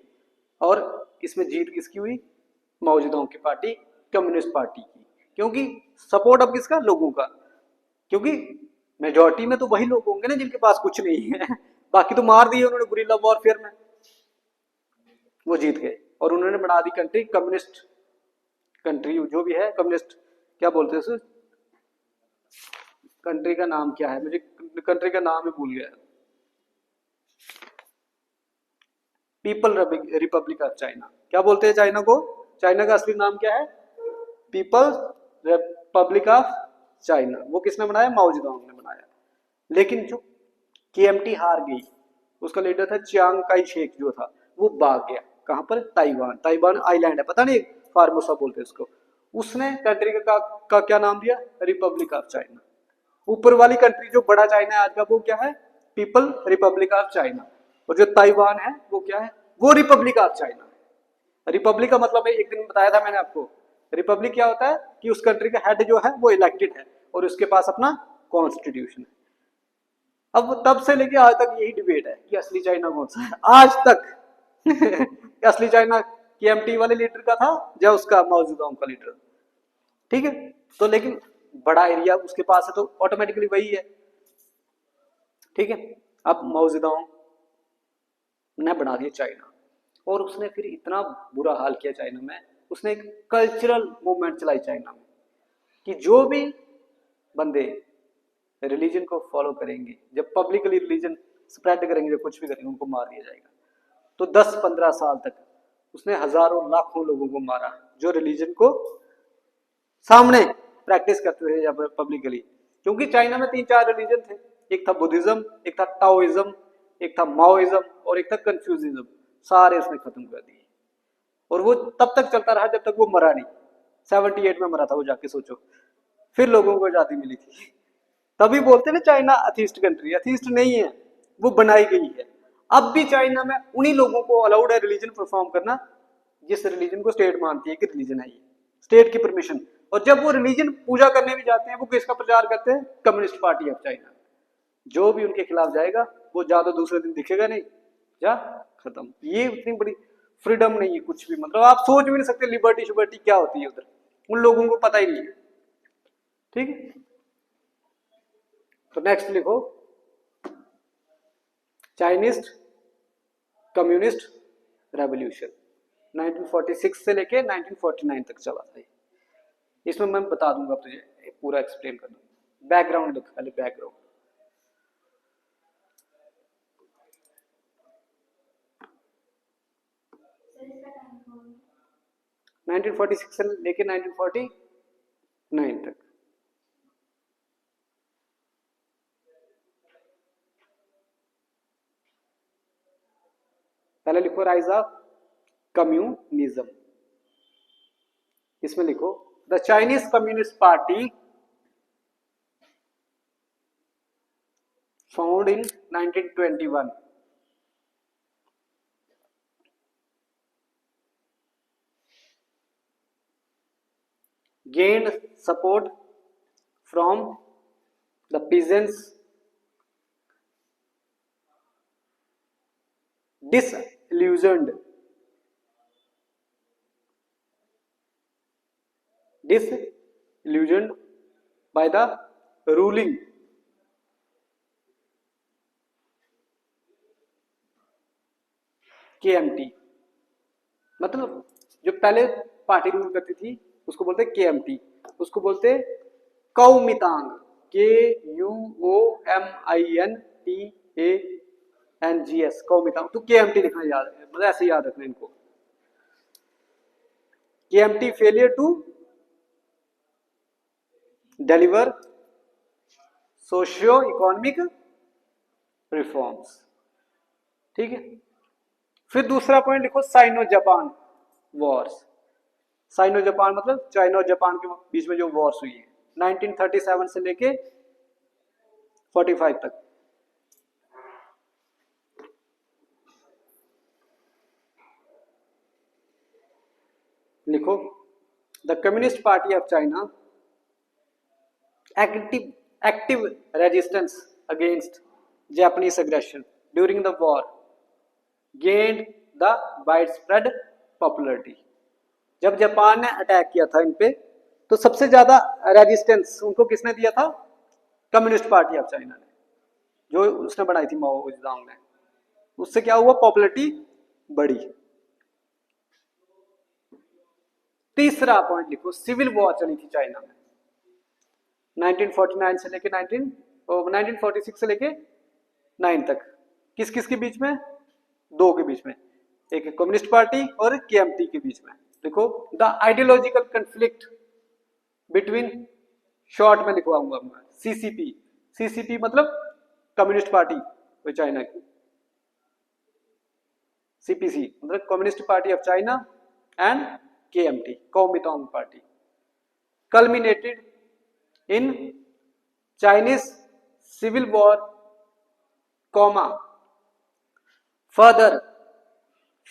और इसमें जीत किसकी हुई? माओ जेडोंग की पार्टी, कम्युनिस्ट पार्टी की। क्योंकि सपोर्ट अब किसका? लोगों का। क्योंकि मेजॉरिटी में तो वही लोग होंगे ना जिनके पास कुछ नहीं है बाकी तो मार दिए उन्होंने गुरिल्ला वॉरफेयर में, वो जीत गए और उन्होंने बना दी कंट्री कम्युनिस्ट कंट्री। जो भी है कम्युनिस्ट, क्या बोलते हैं उसे, कंट्री का नाम क्या है, मुझे कंट्री का नाम ही भूल गया। People Republic of China. क्या बोलते हैं चाइना को? चाइना का असली नाम क्या है? People Republic of China. वो किसने बनाया? माओ जेडोंग ने बनाया। लेकिन जो केएमटी हार गई, उसका लीडर था चियांग काई शेक, जो था वो भाग गया। कहां पर? ताइवान। ताइवान आइलैंड है, पता नहीं, फार्मोसा बोलते हैं उसको। उसने कंट्री का क्या नाम दिया? Republic of China. ऊपर वाली कंट्री जो बड़ा चाइना है आज का, वो क्या है? People Republic of China. और जो ताइवान है वो क्या है? वो रिपब्लिक ऑफ चाइना। रिपब्लिक का मतलब है, एक दिन बताया था मैंने आपको, रिपब्लिक क्या होता है कि उस कंट्री का हेड जो है वो इलेक्टेड है और उसके पास अपना कॉन्स्टिट्यूशन है। अब तब से लेके आज तक यही डिबेट है कि असली चाइना कौन सा है आज तक असली चाइना केएमटी वाले लीडर का था या उसका माओ जेडोंग का लीडर, ठीक है। तो लेकिन बड़ा एरिया उसके पास है तो ऑटोमेटिकली वही है, ठीक है। अब माओ जेडोंग ने बना दिया चाइना और उसने फिर इतना बुरा हाल किया चाइना में, उसने एक कल्चरल मूवमेंट चलाई चाइना में कि जो भी बंदे रिलीजन को फॉलो करेंगे, जब पब्लिकली रिलीजन स्प्रेड करेंगे, जब कुछ भी करेंगे, उनको मार दिया जाएगा। तो 10-15 साल तक उसने हजारों लाखों लोगों को मारा जो रिलीजन को सामने प्रैक्टिस करते थे या पब्लिकली। क्योंकि चाइना में 3-4 रिलीजन थे, एक था बुद्धिज्म, एक था टाओइज्म, एक था माओइज्म और एक था कन्फ्यूजिज्म। सारे उसने खत्म कर दिए और वो तब तक चलता रहा जब तक वो मरा नहीं। 78 में मरा था वो, जाके सोचो। फिर लोगों को आजादी मिली थी। तभी बोलते ना चाइना अथीस्ट कंट्री। अथीस्ट नहीं है, वो बनाई गई है। अब भी चाइना में उन्हीं लोगों को अलाउड है रिलीजन परफॉर्म करना जिस रिलीजन को स्टेट मानती है कि रिलीजन है, ये स्टेट की परमिशन। और जब वो रिलीजन पूजा करने भी जाते हैं, वो किसका प्रचार करते हैं? Communist party of China. जो भी उनके खिलाफ जाएगा वो ज्यादा दूसरे दिन दिखेगा नहीं, जा खत्म। ये इतनी बड़ी फ्रीडम नहीं है कुछ भी, मतलब आप सोच भी नहीं सकते लिबर्टी शिबर्टी क्या होती है उधर, उन लोगों को पता ही नहीं है, ठीक है। तो नेक्स्ट लिखो, चाइनीज कम्युनिस्ट रेवोल्यूशन 1946 से लेके 1949 तक चला था। इसमें मैं बता दूंगा तुझे, पूरा एक्सप्लेन कर दूंगा। बैकग्राउंड लिख, पहले बैकग्राउंड। 1946 से लेके 1949 तक। पहले लिखो राइज ऑफ कम्युनिज्म, इसमें लिखो the Chinese communist party found in 1921, gained support from the peasants, disillusioned by the ruling KMT, मतलब जो पहले पार्टी रूल करती थी उसको बोलते KMT, उसको बोलते कौमितांग, KUOMINTANGS, कौमितांग। तो KMT लिखना याद है, मतलब ऐसे याद रखना इनको। KMT failure to deliver socio economic reforms, ठीक है। फिर दूसरा पॉइंट लिखो Sino Japan wars. Sino Japan मतलब चाइना और जापान के बीच में जो वॉर्स हुई है 1937 से लेके 45 तक। लिखो the communist party of China active resistance against Japanese aggression during the war gained the widespread popularity। जब जापान ने अटैक किया था इन पे तो सबसे ज्यादा रेजिस्टेंस उनको किसने दिया था? कम्युनिस्ट पार्टी ऑफ चाइना ने, जो उसने बनाई थी माओ जेडुंग ने। उससे क्या हुआ? पॉपुलैरिटी बढ़ी। तीसरा पॉइंट लिखो सिविल वॉर चली थी चाइना में 1949 से लेके 1946 से लेके 9 तक। किस किस के बीच में? दो के बीच में, एक कम्युनिस्ट पार्टी और KMT के बीच में। देखो the ideological conflict between, short में लिखवाऊंगा मैं, CCP मतलब कम्युनिस्ट पार्टी वो चाइना की, CPC मतलब communist party of China and KMT Kuomintang party culminated in Chinese civil war, further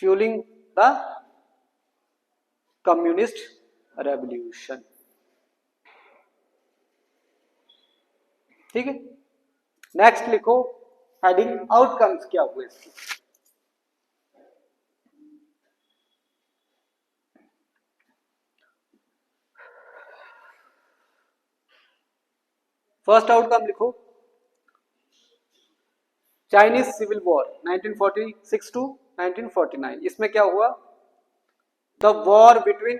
fueling the communist revolution। ठीक है, नेक्स्ट लिखो हेडिंग आउटकम्स क्या हुए इसकी। फर्स्ट आउटकम लिखो चाइनीज सिविल वॉर 1946 टू 1949। इसमें क्या हुआ? द वॉर बिटवीन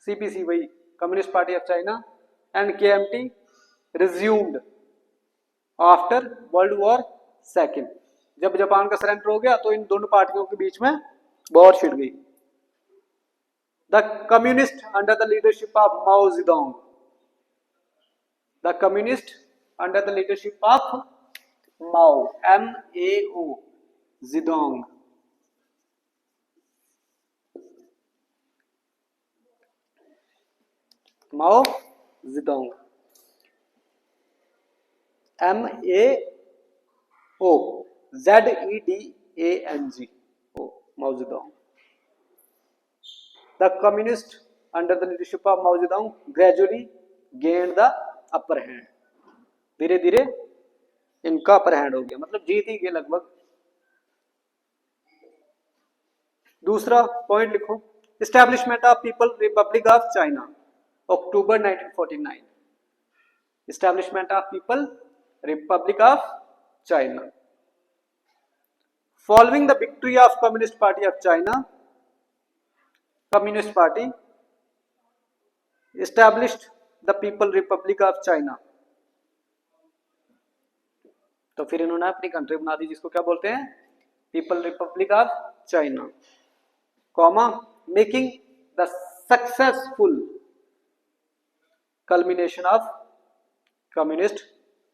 CPC वही communist party of China and KMT resumed after world war second. जब जापान का सरेंडर हो गया तो इन दोनों पार्टियों के बीच में वॉर छिड़ गई। The communist under the leadership of Mao Zedong, the communist under the leadership of Mao, MAO, Zedong, Mao Zedong, MAO, ZEDANG, Mao Zedong। The communists under the leadership of Mao Zedong gradually gained the upper hand। धीरे धीरे इनका अपर हैंड हो गया, मतलब जीत ही गए लगभग। दूसरा पॉइंट लिखो establishment of people Republic of China October 1949। Establishment of people Republic of China following the victory of communist party of China, communist party established the People Republic of China। तो फिर इन्होंने अपनी कंट्री बना दी जिसको क्या बोलते हैं? People Republic of China, comma making the successful culmination of communist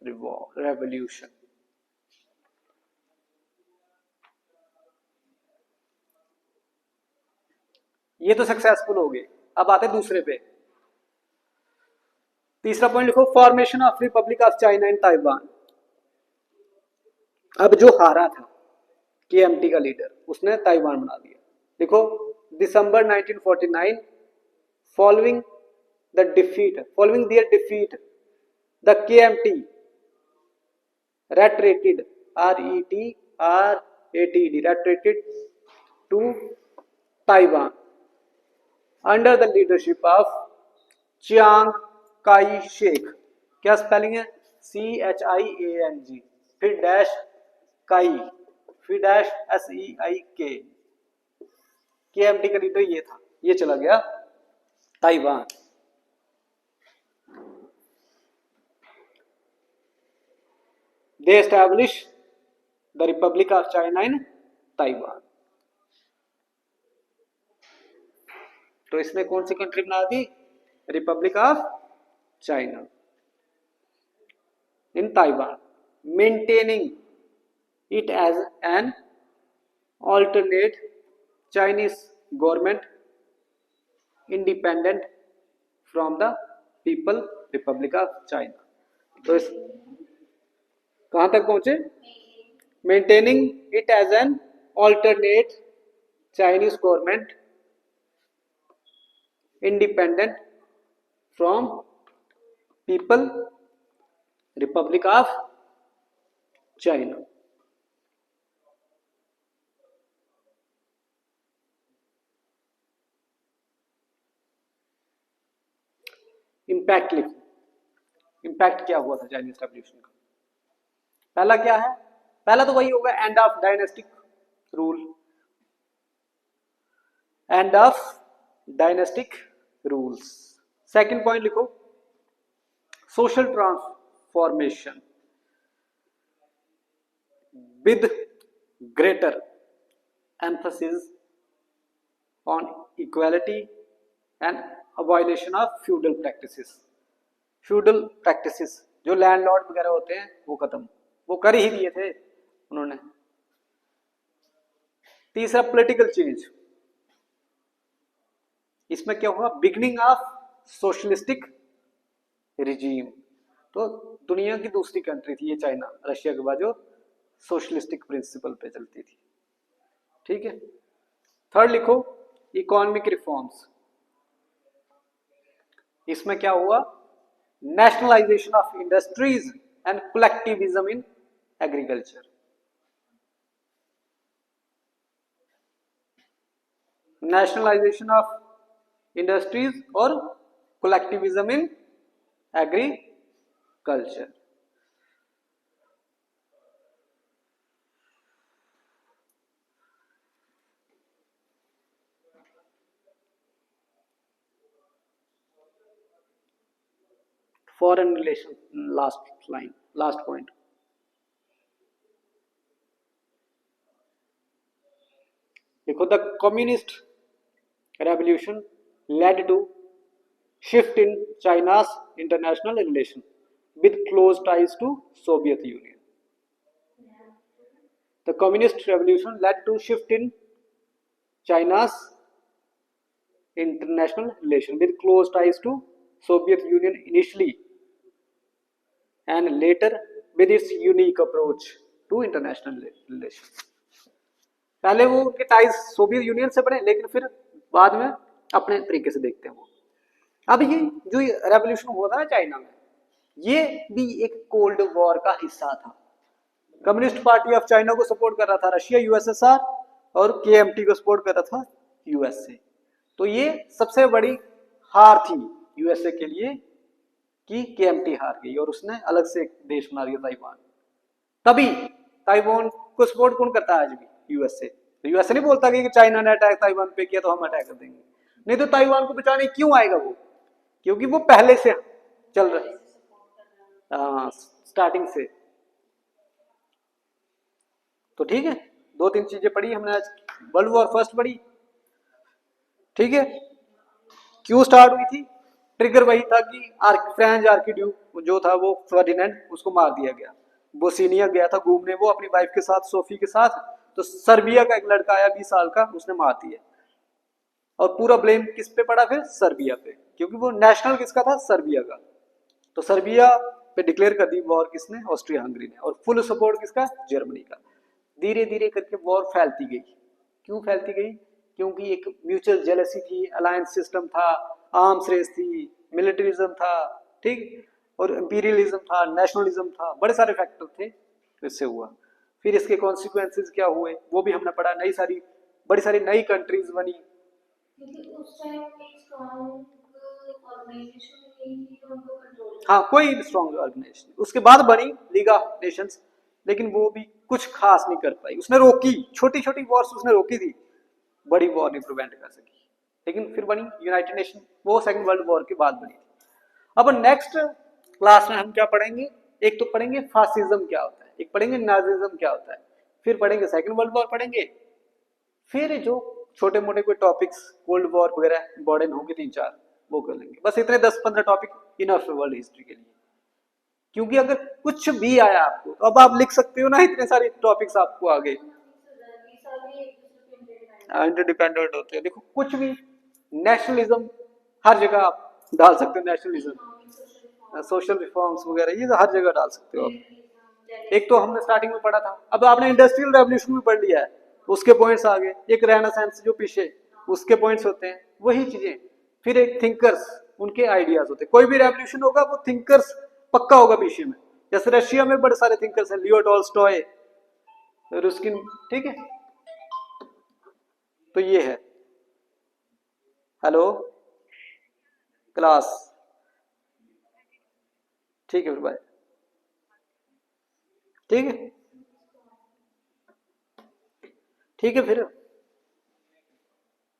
revolution. ये तो सक्सेसफुल हो गए। अब आते दूसरे पे। तीसरा पॉइंट लिखो, formation of republic of China in Taiwan. अब जो हारा था केएमटी का लीडर, उसने ताइवान बना दिया। देखो, दिसंबर 1949, following following their defeat, the KMT retreated, retreated to Taiwan under the leadership of Chiang Kai-shek। क्या स्पेलिंग है? CHIANG, फिर डैश काई, फिर डैश SEIK। KMT का लीडर ये था, ये चला गया Taiwan. They established the Republic of China in Taiwan। तो इसने कौन सी कंट्री बना दी? Republic of China in Taiwan, maintaining it as an alternate Chinese government independent from the People Republic of China। तो इस कहां तक पहुंचे? Maintaining it as an alternate Chinese government independent from People Republic of China। Impact लिखो। इम्पैक्ट क्या हुआ था चाइनीज रेवोल्यूशन का? पहला क्या है? पहला तो वही होगा, end of dynastic rule, end of dynastic rules. Second point लिखो, social transformation with greater emphasis on equality and avoidation of feudal practices. Feudal practices, जो लैंडलॉर्ड वगैरह होते हैं, वो खत्म, वो कर ही दिए थे उन्होंने। तीसरा, पॉलिटिकल चेंज। इसमें क्या हुआ? Beginning of socialistic regime. तो दुनिया की दूसरी कंट्री थी ये चाइना, रशिया के बाद, जो सोशलिस्टिक प्रिंसिपल पे चलती थी। ठीक है। थर्ड लिखो, इकोनॉमिक रिफॉर्म्स। इसमें क्या हुआ? Nationalization of industries and collectivism in agriculture. Nationalization of industries और collectivism in agriculture. Foreign relation, last line, last point. देखो, the communist revolution led to shift in China's international relation with close ties to Soviet Union। The communist revolution led to shift in China's international relation with close ties to Soviet Union initially, and later with its unique approach to international relations। पहले वो उनके टाइज सोवियत यूनियन से बने, लेकिन फिर बाद में अपने तरीके से देखते हैं वो। अब ये जो रेवोल्यूशन हुआ था ना चाइना में, ये भी एक कोल्ड वॉर का हिस्सा था। कम्युनिस्ट पार्टी ऑफ चाइना को सपोर्ट कर रहा था रशिया, यूएसएसआर, और केएमटी को सपोर्ट कर रहा था यूएसए। तो ये सबसे बड़ी हार थी यूएसए के लिए कि केएमटी हार गई और उसने अलग से एक देश बना दिया ताइवान। तभी ताइवान को सपोर्ट कौन करता है आज भी? यूएसए। तो यूएसए नहीं बोलता कि चाइना ने अटैक ताइवान पे किया तो हम अटैक कर देंगे। नहीं तो ताइवान को बचाने क्यों आएगा वो? क्योंकि वो पहले से चल रहा, स्टार्टिंग से। तो ठीक है, दो तीन चीजें पढ़ी हमने आज। वर्ल्ड वॉर फर्स्ट पढ़ी, ठीक है, क्यों स्टार्ट हुई थी? ट्रिगर वही था कि फ्रेंच आर्किड्यूक जो था वो फर्डिनेंड, उसको मार दिया गया। बोस्निया गया था घूमने वो अपनी वाइफ के साथ, सोफी के साथ, तो सर्बिया का एक लड़का आया 20 साल का, उसने मार दिया। और पूरा ब्लेम किस पे पड़ा फिर? सर्बिया पे, क्योंकि वो नेशनल किसका था? सर्बिया का। तो सर्बिया पे डिक्लेयर कर दी वॉर किसने? ऑस्ट्रिया हंगरी ने। और फुल सपोर्ट किसका? जर्मनी का। धीरे धीरे करके वॉर फैलती गई। क्यों फैलती गई? क्योंकि एक म्यूचुअल जेलसी थी, अलायंस सिस्टम था, आर्म्स रेस थी, मिलिटरिज्म था, ठीक, और इंपीरियलिज्म था, नेशनलिज्म था, बड़े सारे फैक्टर थे, इससे हुआ। फिर इसके कॉन्सिक्वेंसेस क्या हुए वो भी हमने पढ़ा। बड़ी सारी नई कंट्रीज बनी। क्योंकि उस टाइम एक स्ट्रॉन्ग ऑर्गेनाइजेशन नहीं थी जो उनको कंट्रोल हाँ, कोई स्ट्रॉन्ग ऑर्गेनाइजेशन। उसके बाद बनी लीग ऑफ नेशंस, लेकिन वो भी कुछ खास नहीं कर पाई। उसने रोकी, छोटी छोटी वॉर्स उसने रोकी थी, बड़ी वॉर नहीं प्रिवेंट कर सकी। लेकिन फिर बनी यूनाइटेड नेशन, वो सेकंड वर्ल्ड वॉर के बाद बनी। अब नेक्स्ट क्लास में हम क्या पढ़ेंगे? एक तो पढ़ेंगे फासिज्म क्या होता है, एक पढ़ेंगे नाजिज्म क्या होता है, फिर पढ़ेंगे सेकंड वर्ल्ड वॉर पढ़ेंगे, फिर जो छोटे मोटे कोई टॉपिक्स कोल्ड वॉर वगैरह इंपॉर्टेंट होंगे 3-4 वो कर लेंगे। बस इतने 10-15 टॉपिक इनफ है वर्ल्ड हिस्ट्री के लिए। क्योंकि अगर कुछ भी आया आपको तो अब आप लिख सकते हो ना, इतने सारे टॉपिक्स आपको आ गए, इंटरडिपेंडेंट होते हैं। देखो कुछ भी, नेशनलिज्म हर जगह आप डाल सकते हो, नेशनलिज्म, सोशल रिफॉर्म्स वगैरह ये हर जगह डाल सकते हो आप। एक तो हमने स्टार्टिंग में पढ़ा था, अब आपने इंडस्ट्रियल रेवोल्यूशन भी पढ़ लिया है, उसके पॉइंट्स आ गए। एक रेनेसांस जो पीछे, उसके पॉइंट्स होते हैं, वही चीजें। फिर एक थिंकर्स, उनके आइडियाज होते हैं। कोई भी रेवोल्यूशन होगा वो थिंकर्स पक्का होगा पीछे में। जैसे रशिया में बड़े सारे थिंकर्स हैं, लियो टॉल्स्टॉय, रुस्किन, ठीक है। तो ये है। हेलो क्लास, ठीक है फिर, बाय। ठीक है, ठीक है फिर।